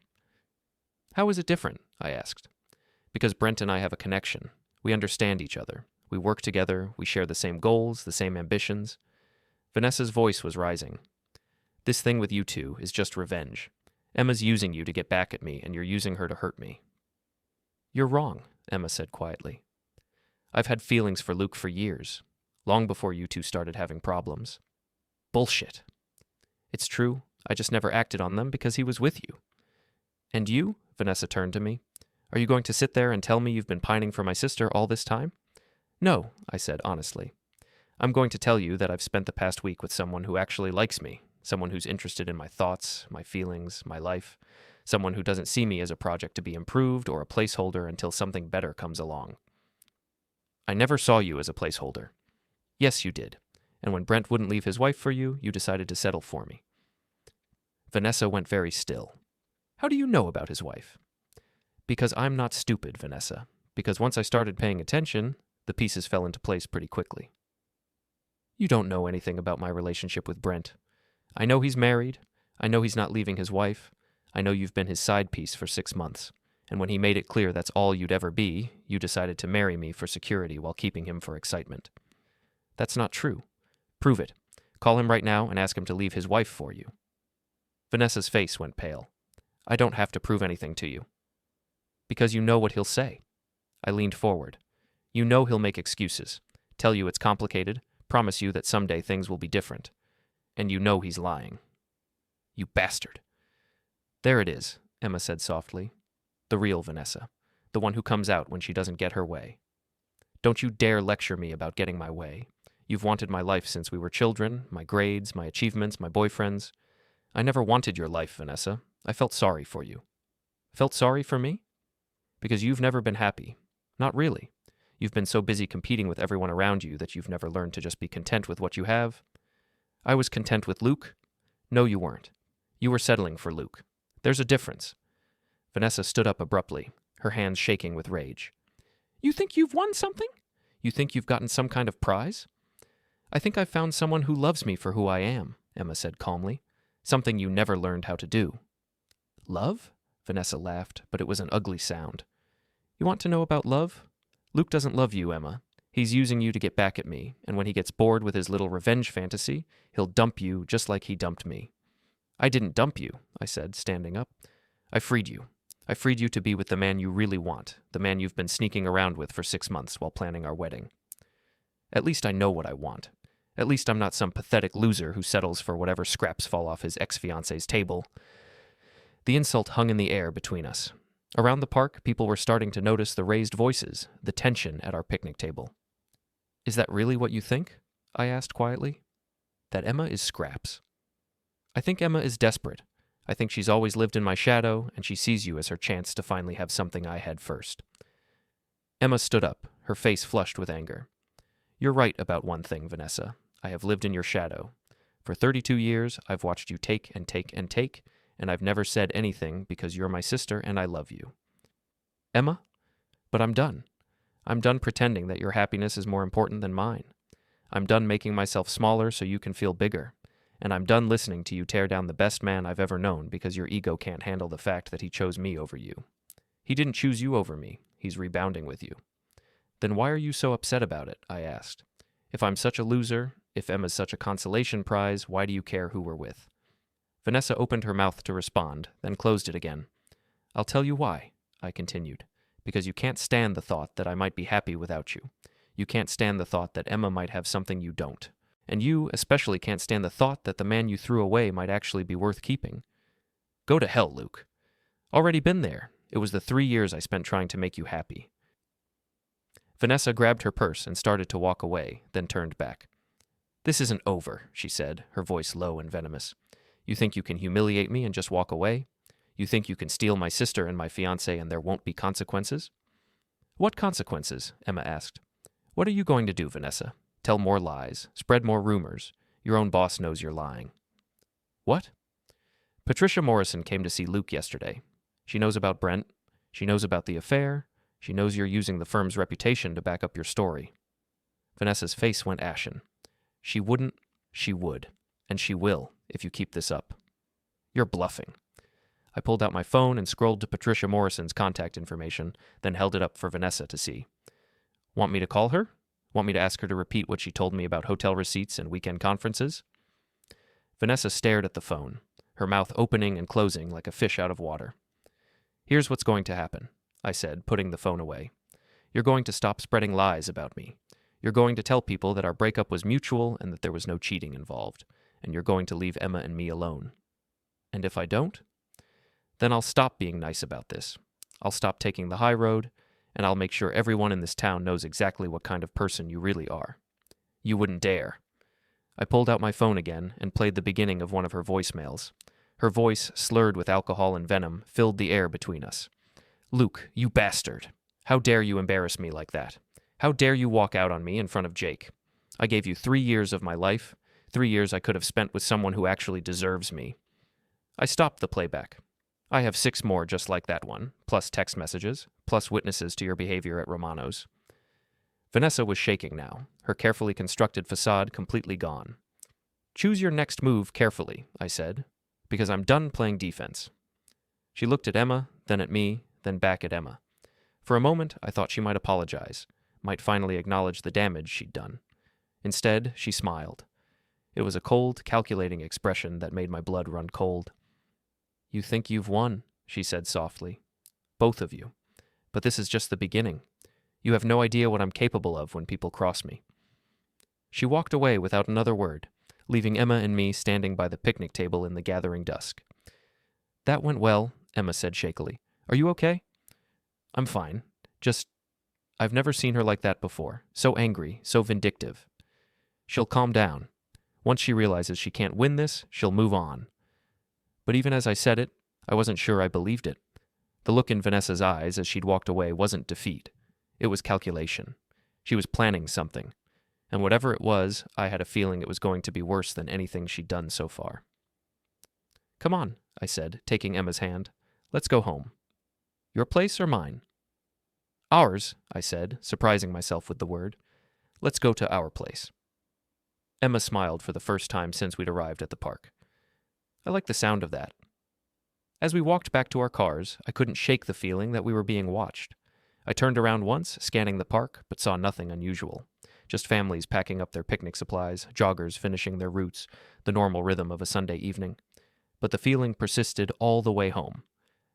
[SPEAKER 1] "How is it different?" I asked. "Because Brent and I have a connection. We understand each other. We work together. We share the same goals, the same ambitions." Vanessa's voice was rising. "This thing with you two is just revenge. Emma's using you to get back at me, and you're using her to hurt me." "You're wrong," Emma said quietly. "I've had feelings for Luke for years, long before you two started having problems." "Bullshit." "It's true. I just never acted on them because he was with you." "And you?" Vanessa turned to me. "Are you going to sit there and tell me you've been pining for my sister all this time?" "No," I said honestly. "I'm going to tell you that I've spent the past week with someone who actually likes me, someone who's interested in my thoughts, my feelings, my life, someone who doesn't see me as a project to be improved or a placeholder until something better comes along." "I never saw you as a placeholder." "Yes, you did. And when Brent wouldn't leave his wife for you, you decided to settle for me." Vanessa went very still. "How do you know about his wife?" "Because I'm not stupid, Vanessa. Because once I started paying attention, the pieces fell into place pretty quickly." "You don't know anything about my relationship with Brent. I know he's married. I know he's not leaving his wife. I know you've been his side piece for 6 months. And when he made it clear that's all you'd ever be, you decided to marry me for security while keeping him for excitement." "That's not true." "Prove it. Call him right now and ask him to leave his wife for you." Vanessa's face went pale. "I don't have to prove anything to you." "Because you know what he'll say." I leaned forward. "You know he'll make excuses, tell you it's complicated, promise you that someday things will be different. And you know he's lying." "You bastard." "There it is," Emma said softly. "The real Vanessa. The one who comes out when she doesn't get her way. Don't you dare lecture me about getting my way. You've wanted my life since we were children, my grades, my achievements, my boyfriends. I never wanted your life, Vanessa. I felt sorry for you." "Felt sorry for me?" "Because you've never been happy. Not really. You've been so busy competing with everyone around you that you've never learned to just be content with what you have." "I was content with Luke." "No, you weren't. You were settling for Luke. There's a difference." Vanessa stood up abruptly, her hands shaking with rage. "You think you've won something? You think you've gotten some kind of prize?" "I think I've found someone who loves me for who I am," Emma said calmly. "Something you never learned how to do." "Love?" Vanessa laughed, but it was an ugly sound. "You want to know about love? Luke doesn't love you, Emma. He's using you to get back at me, and when he gets bored with his little revenge fantasy, he'll dump you just like he dumped me." "I didn't dump you," I said, standing up. "I freed you. I freed you to be with the man you really want, the man you've been sneaking around with for 6 months while planning our wedding. At least I know what I want. At least I'm not some pathetic loser who settles for whatever scraps fall off his ex-fiance's table." The insult hung in the air between us. Around the park, people were starting to notice the raised voices, the tension at our picnic table. "Is that really what you think?" I asked quietly. "That Emma is scraps." "I think Emma is desperate. I think she's always lived in my shadow, and she sees you as her chance to finally have something I had first." Emma stood up, her face flushed with anger. "You're right about one thing, Vanessa. I have lived in your shadow. For 32 years, I've watched you take and take and take, and I've never said anything because you're my sister and I love you." "Emma? But I'm done. I'm done pretending that your happiness is more important than mine. I'm done making myself smaller so you can feel bigger. And I'm done listening to you tear down the best man I've ever known because your ego can't handle the fact that he chose me over you. He didn't choose you over me. He's rebounding with you." "Then why are you so upset about it?" I asked. "If I'm such a loser, if Emma's such a consolation prize, why do you care who we're with?" Vanessa opened her mouth to respond, then closed it again. "I'll tell you why," I continued. "Because you can't stand the thought that I might be happy without you. You can't stand the thought that Emma might have something you don't. And you especially can't stand the thought that the man you threw away might actually be worth keeping. Go to hell, Luke. Already been there. It was the 3 years I spent trying to make you happy." Vanessa grabbed her purse and started to walk away, then turned back. "This isn't over," she said, her voice low and venomous. "You think you can humiliate me and just walk away? You think you can steal my sister and my fiancé and there won't be consequences?" "What consequences?" Emma asked. "What are you going to do, Vanessa? Tell more lies, spread more rumors. Your own boss knows you're lying." "What?" "Patricia Morrison came to see Luke yesterday. She knows about Brent. She knows about the affair. She knows you're using the firm's reputation to back up your story." Vanessa's face went ashen. "She wouldn't, she would, and she will if you keep this up." "You're bluffing." I pulled out my phone and scrolled to Patricia Morrison's contact information, then held it up for Vanessa to see. "Want me to call her? Want me to ask her to repeat what she told me about hotel receipts and weekend conferences?" Vanessa stared at the phone, her mouth opening and closing like a fish out of water. "Here's what's going to happen," I said, putting the phone away. "You're going to stop spreading lies about me. You're going to tell people that our breakup was mutual and that there was no cheating involved, and you're going to leave Emma and me alone. And if I don't? Then I'll stop being nice about this. I'll stop taking the high road, and I'll make sure everyone in this town knows exactly what kind of person you really are. You wouldn't dare." I pulled out my phone again and played the beginning of one of her voicemails. Her voice, slurred with alcohol and venom, filled the air between us. "Luke, you bastard. How dare you embarrass me like that? How dare you walk out on me in front of Jake? I gave you 3 years of my life, 3 years I could have spent with someone who actually deserves me." I stopped the playback. "I have 6 more just like that one, plus text messages, plus witnesses to your behavior at Romano's." Vanessa was shaking now, her carefully constructed facade completely gone. "Choose your next move carefully," I said, "because I'm done playing defense." She looked at Emma, then at me, then back at Emma. For a moment, I thought she might apologize, might finally acknowledge the damage she'd done. Instead, she smiled. It was a cold, calculating expression that made my blood run cold. "You think you've won," she said softly. "Both of you. But this is just the beginning. You have no idea what I'm capable of when people cross me." She walked away without another word, leaving Emma and me standing by the picnic table in the gathering dusk. "That went well," Emma said shakily. "Are you okay?" "I'm fine. I've never seen her like that before. So angry, so vindictive. She'll calm down. Once she realizes she can't win this, she'll move on." But even as I said it, I wasn't sure I believed it. The look in Vanessa's eyes as she'd walked away wasn't defeat. It was calculation. She was planning something. And whatever it was, I had a feeling it was going to be worse than anything she'd done so far. "Come on," I said, taking Emma's hand. "Let's go home." "Your place or mine?" "Ours," I said, surprising myself with the word. "Let's go to our place." Emma smiled for the first time since we'd arrived at the park. I liked the sound of that. As we walked back to our cars, I couldn't shake the feeling that we were being watched. I turned around once, scanning the park, but saw nothing unusual. Just families packing up their picnic supplies, joggers finishing their routes, the normal rhythm of a Sunday evening. But the feeling persisted all the way home.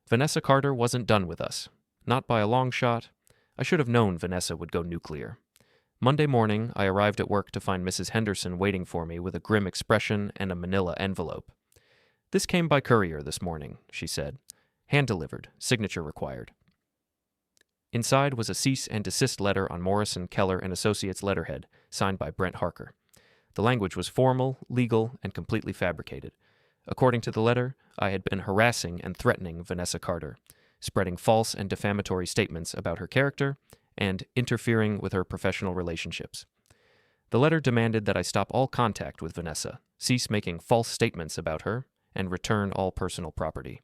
[SPEAKER 1] Vanessa Carter wasn't done with us. Not by a long shot. I should have known Vanessa would go nuclear. Monday morning, I arrived at work to find Mrs. Henderson waiting for me with a grim expression and a manila envelope. "This came by courier this morning," she said. "Hand-delivered, signature required." Inside was a cease and desist letter on Morrison, Keller & Associates letterhead, signed by Brent Harker. The language was formal, legal, and completely fabricated. According to the letter, I had been harassing and threatening Vanessa Carter, spreading false and defamatory statements about her character and interfering with her professional relationships. The letter demanded that I stop all contact with Vanessa, cease making false statements about her, and return all personal property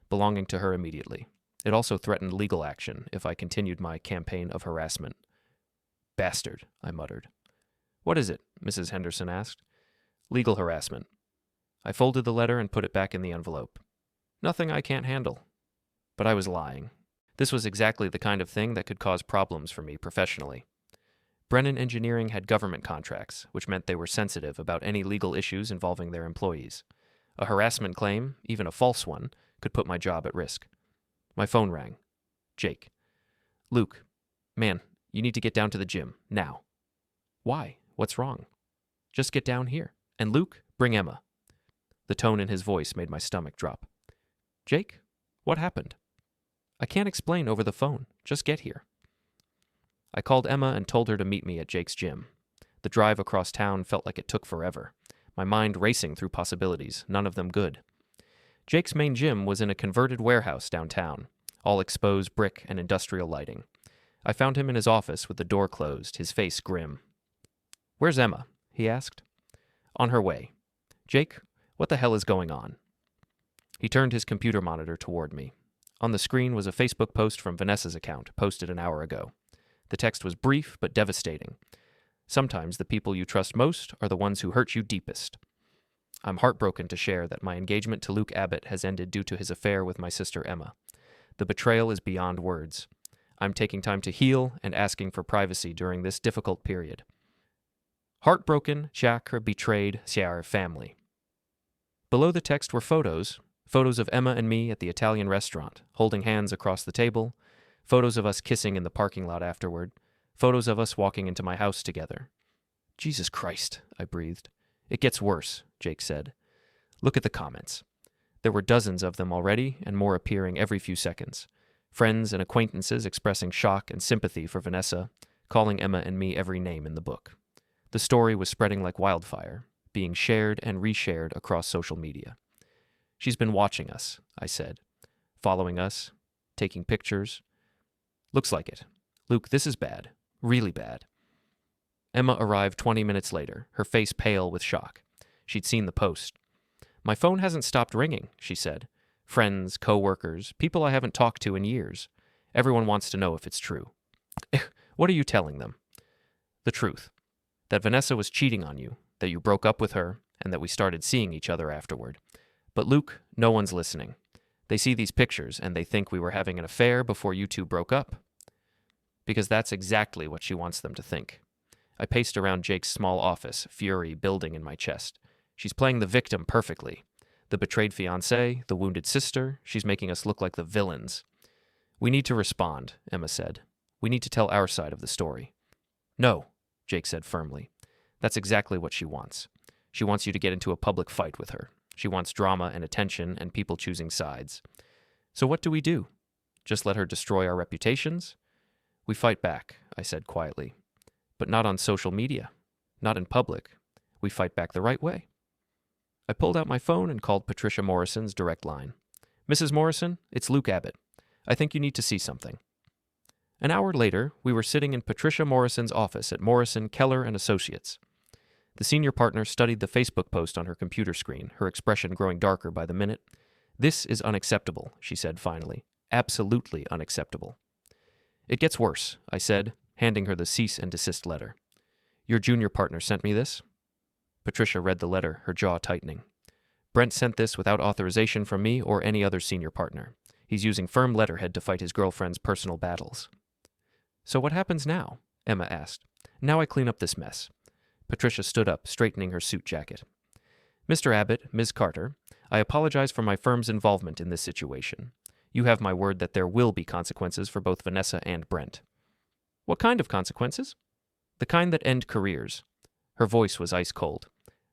[SPEAKER 1] belonging to her immediately. It also threatened legal action if I continued my campaign of harassment. "Bastard," I muttered. "What is it?" Mrs. Henderson asked. "Legal harassment." I folded the letter and put it back in the envelope. "Nothing I can't handle." But I was lying. This was exactly the kind of thing that could cause problems for me professionally. Brennan Engineering had government contracts, which meant they were sensitive about any legal issues involving their employees. A harassment claim, even a false one, could put my job at risk. My phone rang. Jake. "Luke, man, you need to get down to the gym, now." "Why? What's wrong?" "Just get down here. And Luke, bring Emma." The tone in his voice made my stomach drop. "Jake, what happened?" "I can't explain over the phone. Just get here." I called Emma and told her to meet me at Jake's gym. The drive across town felt like it took forever, my mind racing through possibilities, none of them good. Jake's main gym was in a converted warehouse downtown, all exposed brick and industrial lighting. I found him in his office with the door closed, his face grim. "Where's Emma?" he asked. "On her way." "Jake, what the hell is going on?" He turned his computer monitor toward me. On the screen was a Facebook post from Vanessa's account, posted an hour ago. The text was brief but devastating. "Sometimes the people you trust most are the ones who hurt you deepest. I'm heartbroken to share that my engagement to Luke Abbott has ended due to his affair with my sister Emma. The betrayal is beyond words. I'm taking time to heal and asking for privacy during this difficult period. Heartbroken, Jacques betrayed our family." Below the text were photos of Emma and me at the Italian restaurant, holding hands across the table, photos of us kissing in the parking lot afterward, photos of us walking into my house together. "Jesus Christ," I breathed. "It gets worse," Jake said. "Look at the comments." There were dozens of them already, and more appearing every few seconds. Friends and acquaintances expressing shock and sympathy for Vanessa, calling Emma and me every name in the book. The story was spreading like wildfire, being shared and reshared across social media. "She's been watching us," I said. "Following us, taking pictures. Looks like it. Luke, this is bad. Really bad." Emma arrived 20 minutes later, her face pale with shock. She'd seen the post. "My phone hasn't stopped ringing," she said. "Friends, co-workers, people I haven't talked to in years. Everyone wants to know if it's true." "What are you telling them?" "The truth. That Vanessa was cheating on you, that you broke up with her, and that we started seeing each other afterward. But Luke, no one's listening. They see these pictures and they think we were having an affair before you two broke up." Because that's exactly what she wants them to think. I paced around Jake's small office, fury building in my chest. She's playing the victim perfectly. The betrayed fiancé, the wounded sister, she's making us look like the villains. "We need to respond," Emma said. "We need to tell our side of the story." "No," Jake said firmly. "That's exactly what she wants. She wants you to get into a public fight with her. She wants drama and attention and people choosing sides. So what do we do? Just let her destroy our reputations?" "We fight back," I said quietly. "But not on social media. Not in public. We fight back the right way." I pulled out my phone and called Patricia Morrison's direct line. "Mrs. Morrison, it's Luke Abbott. I think you need to see something." An hour later, we were sitting in Patricia Morrison's office at Morrison, Keller & Associates. The senior partner studied the Facebook post on her computer screen, her expression growing darker by the minute. "This is unacceptable," she said finally. "Absolutely unacceptable." "It gets worse," I said, handing her the cease and desist letter. "Your junior partner sent me this." Patricia read the letter, her jaw tightening. "Brent sent this without authorization from me or any other senior partner. He's using firm letterhead to fight his girlfriend's personal battles." "So what happens now?" Emma asked. "Now I clean up this mess." Patricia stood up, straightening her suit jacket. "Mr. Abbott, Ms. Carter, I apologize for my firm's involvement in this situation. You have my word that there will be consequences for both Vanessa and Brent." "What kind of consequences?" "The kind that end careers." Her voice was ice cold.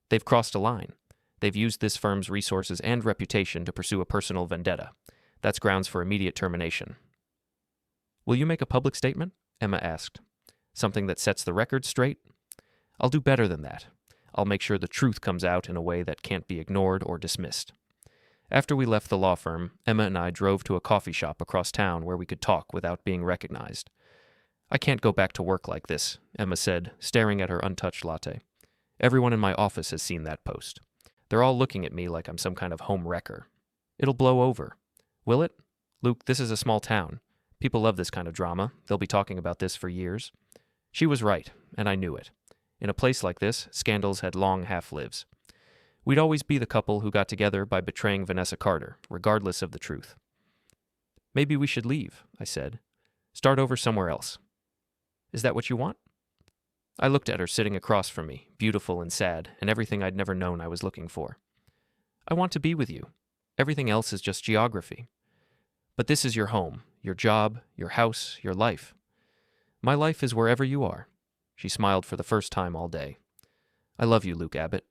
[SPEAKER 1] "They've crossed a line. They've used this firm's resources and reputation to pursue a personal vendetta. That's grounds for immediate termination." "Will you make a public statement?" Emma asked. "Something that sets the record straight?" "I'll do better than that. I'll make sure the truth comes out in a way that can't be ignored or dismissed." After we left the law firm, Emma and I drove to a coffee shop across town where we could talk without being recognized. I can't go back to work like this, Emma said, staring at her untouched latte. Everyone in my office has seen that post. They're all looking at me like I'm some kind of home wrecker. It'll blow over. Will it? Luke, this is a small town. People love this kind of drama. They'll be talking about this for years. She was right, and I knew it. In a place like this, scandals had long half-lives. We'd always be the couple who got together by betraying Vanessa Carter, regardless of the truth. Maybe we should leave, I said. Start over somewhere else. Is that what you want? I looked at her sitting across from me, beautiful and sad, and everything I'd never known I was looking for. I want to be with you. Everything else is just geography. But this is your home, your job, your house, your life. My life is wherever you are. She smiled for the first time all day. I love you, Luke Abbott.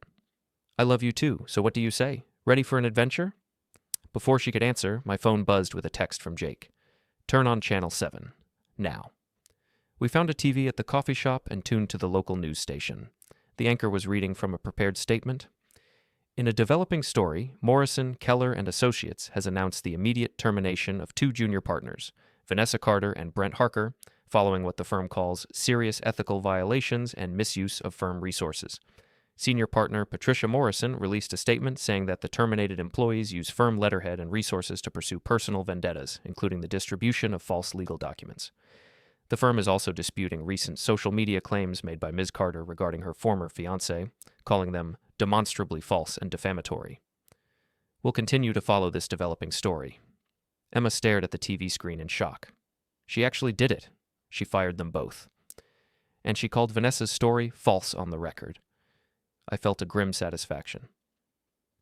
[SPEAKER 1] I love you too, so what do you say? Ready for an adventure? Before she could answer, my phone buzzed with a text from Jake. Turn on Channel 7. Now. We found a TV at the coffee shop and tuned to the local news station. The anchor was reading from a prepared statement. In a developing story, Morrison, Keller, and Associates has announced the immediate termination of 2 junior partners, Vanessa Carter and Brent Harker, following what the firm calls serious ethical violations and misuse of firm resources. Senior partner Patricia Morrison released a statement saying that the terminated employees use firm letterhead and resources to pursue personal vendettas, including the distribution of false legal documents. The firm is also disputing recent social media claims made by Ms. Carter regarding her former fiancé, calling them demonstrably false and defamatory. We'll continue to follow this developing story. Emma stared at the TV screen in shock. She actually did it. She fired them both. And she called Vanessa's story false on the record. I felt a grim satisfaction.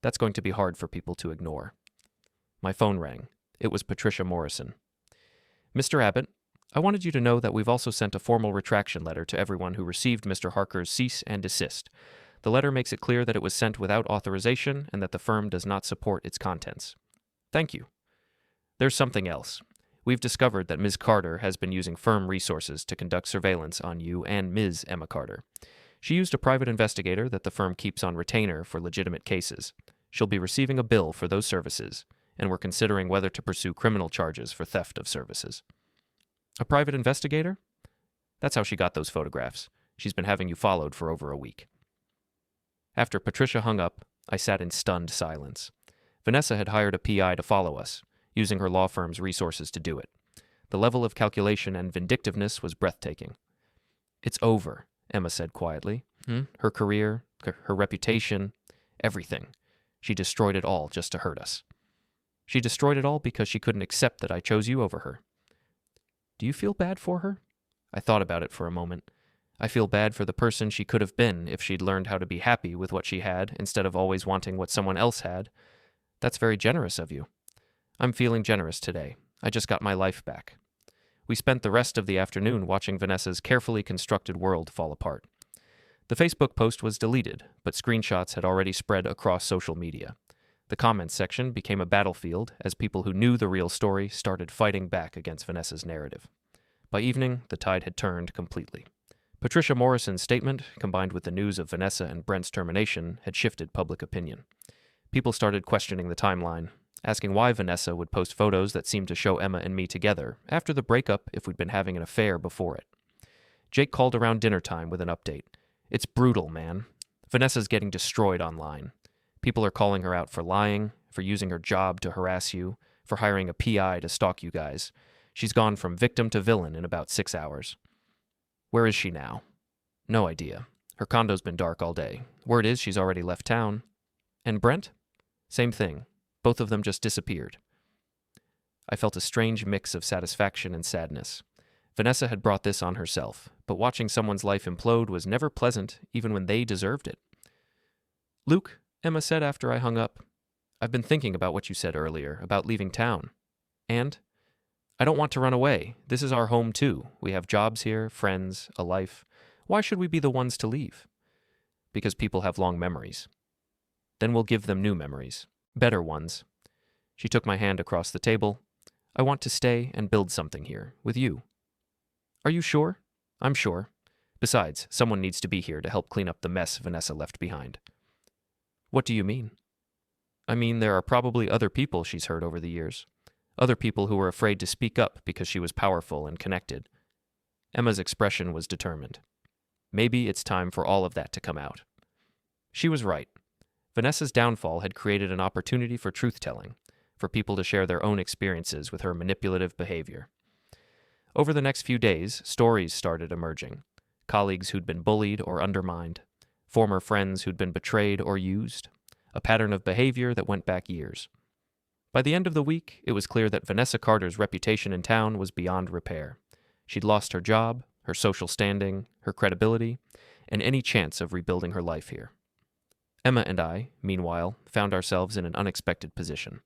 [SPEAKER 1] That's going to be hard for people to ignore. My phone rang. It was Patricia Morrison. Mr. Abbott, I wanted you to know that we've also sent a formal retraction letter to everyone who received Mr. Harker's cease and desist. The letter makes it clear that it was sent without authorization and that the firm does not support its contents. Thank you. There's something else. We've discovered that Ms. Carter has been using firm resources to conduct surveillance on you and Ms. Emma Carter. She used a private investigator that the firm keeps on retainer for legitimate cases. She'll be receiving a bill for those services, and we're considering whether to pursue criminal charges for theft of services. A private investigator? That's how she got those photographs. She's been having you followed for over a week. After Patricia hung up, I sat in stunned silence. Vanessa had hired a PI to follow us, using her law firm's resources to do it. The level of calculation and vindictiveness was breathtaking. It's over, Emma said quietly. Her career, her reputation, everything. She destroyed it all just to hurt us. She destroyed it all because she couldn't accept that I chose you over her. Do you feel bad for her? I thought about it for a moment. I feel bad for the person she could have been if she'd learned how to be happy with what she had instead of always wanting what someone else had. That's very generous of you. I'm feeling generous today. I just got my life back. We spent the rest of the afternoon watching Vanessa's carefully constructed world fall apart. The Facebook post was deleted, but screenshots had already spread across social media. The comments section became a battlefield as people who knew the real story started fighting back against Vanessa's narrative. By evening, the tide had turned completely. Patricia Morrison's statement, combined with the news of Vanessa and Brent's termination, had shifted public opinion. People started questioning the timeline, asking why Vanessa would post photos that seemed to show Emma and me together after the breakup if we'd been having an affair before it. Jake called around dinner time with an update. It's brutal, man. Vanessa's getting destroyed online. People are calling her out for lying, for using her job to harass you, for hiring a PI to stalk you guys. She's gone from victim to villain in about 6 hours. Where is she now? No idea. Her condo's been dark all day. Word is she's already left town. And Brent? Same thing. Both of them just disappeared. I felt a strange mix of satisfaction and sadness. Vanessa had brought this on herself, but watching someone's life implode was never pleasant, even when they deserved it. Luke, Emma said after I hung up, I've been thinking about what you said earlier, about leaving town. And I don't want to run away. This is our home too. We have jobs here, friends, a life. Why should we be the ones to leave? Because people have long memories. Then we'll give them new memories. Better ones. She took my hand across the table. I want to stay and build something here, with you. Are you sure? I'm sure. Besides, someone needs to be here to help clean up the mess Vanessa left behind. What do you mean? I mean, there are probably other people she's hurt over the years. Other people who were afraid to speak up because she was powerful and connected. Emma's expression was determined. Maybe it's time for all of that to come out. She was right. Vanessa's downfall had created an opportunity for truth-telling, for people to share their own experiences with her manipulative behavior. Over the next few days, stories started emerging. Colleagues who'd been bullied or undermined, former friends who'd been betrayed or used, a pattern of behavior that went back years. By the end of the week, it was clear that Vanessa Carter's reputation in town was beyond repair. She'd lost her job, her social standing, her credibility, and any chance of rebuilding her life here. Emma and I, meanwhile, found ourselves in an unexpected position.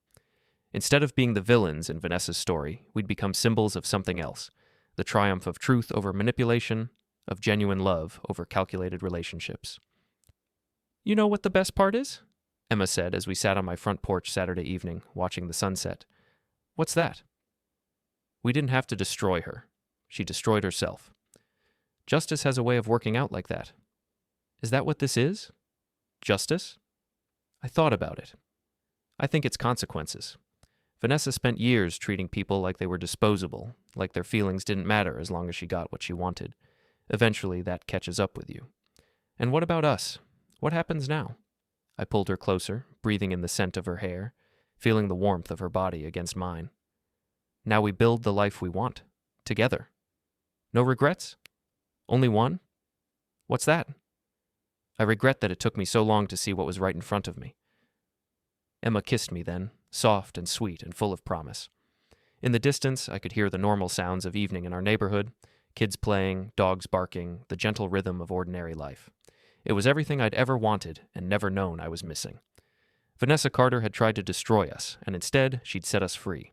[SPEAKER 1] Instead of being the villains in Vanessa's story, we'd become symbols of something else, the triumph of truth over manipulation, of genuine love over calculated relationships. "You know what the best part is?" Emma said as we sat on my front porch Saturday evening, watching the sunset. "What's that?" We didn't have to destroy her. She destroyed herself. Justice has a way of working out like that. Is that what this is? Justice? I thought about it. I think it's consequences. Vanessa spent years treating people like they were disposable, like their feelings didn't matter as long as she got what she wanted. Eventually, that catches up with you. And what about us? What happens now? I pulled her closer, breathing in the scent of her hair, feeling the warmth of her body against mine. Now we build the life we want, together. No regrets? Only one? What's that? I regret that it took me so long to see what was right in front of me. Emma kissed me then, soft and sweet and full of promise. In the distance, I could hear the normal sounds of evening in our neighborhood, kids playing, dogs barking, the gentle rhythm of ordinary life. It was everything I'd ever wanted and never known I was missing. Vanessa Carter had tried to destroy us, and instead, she'd set us free.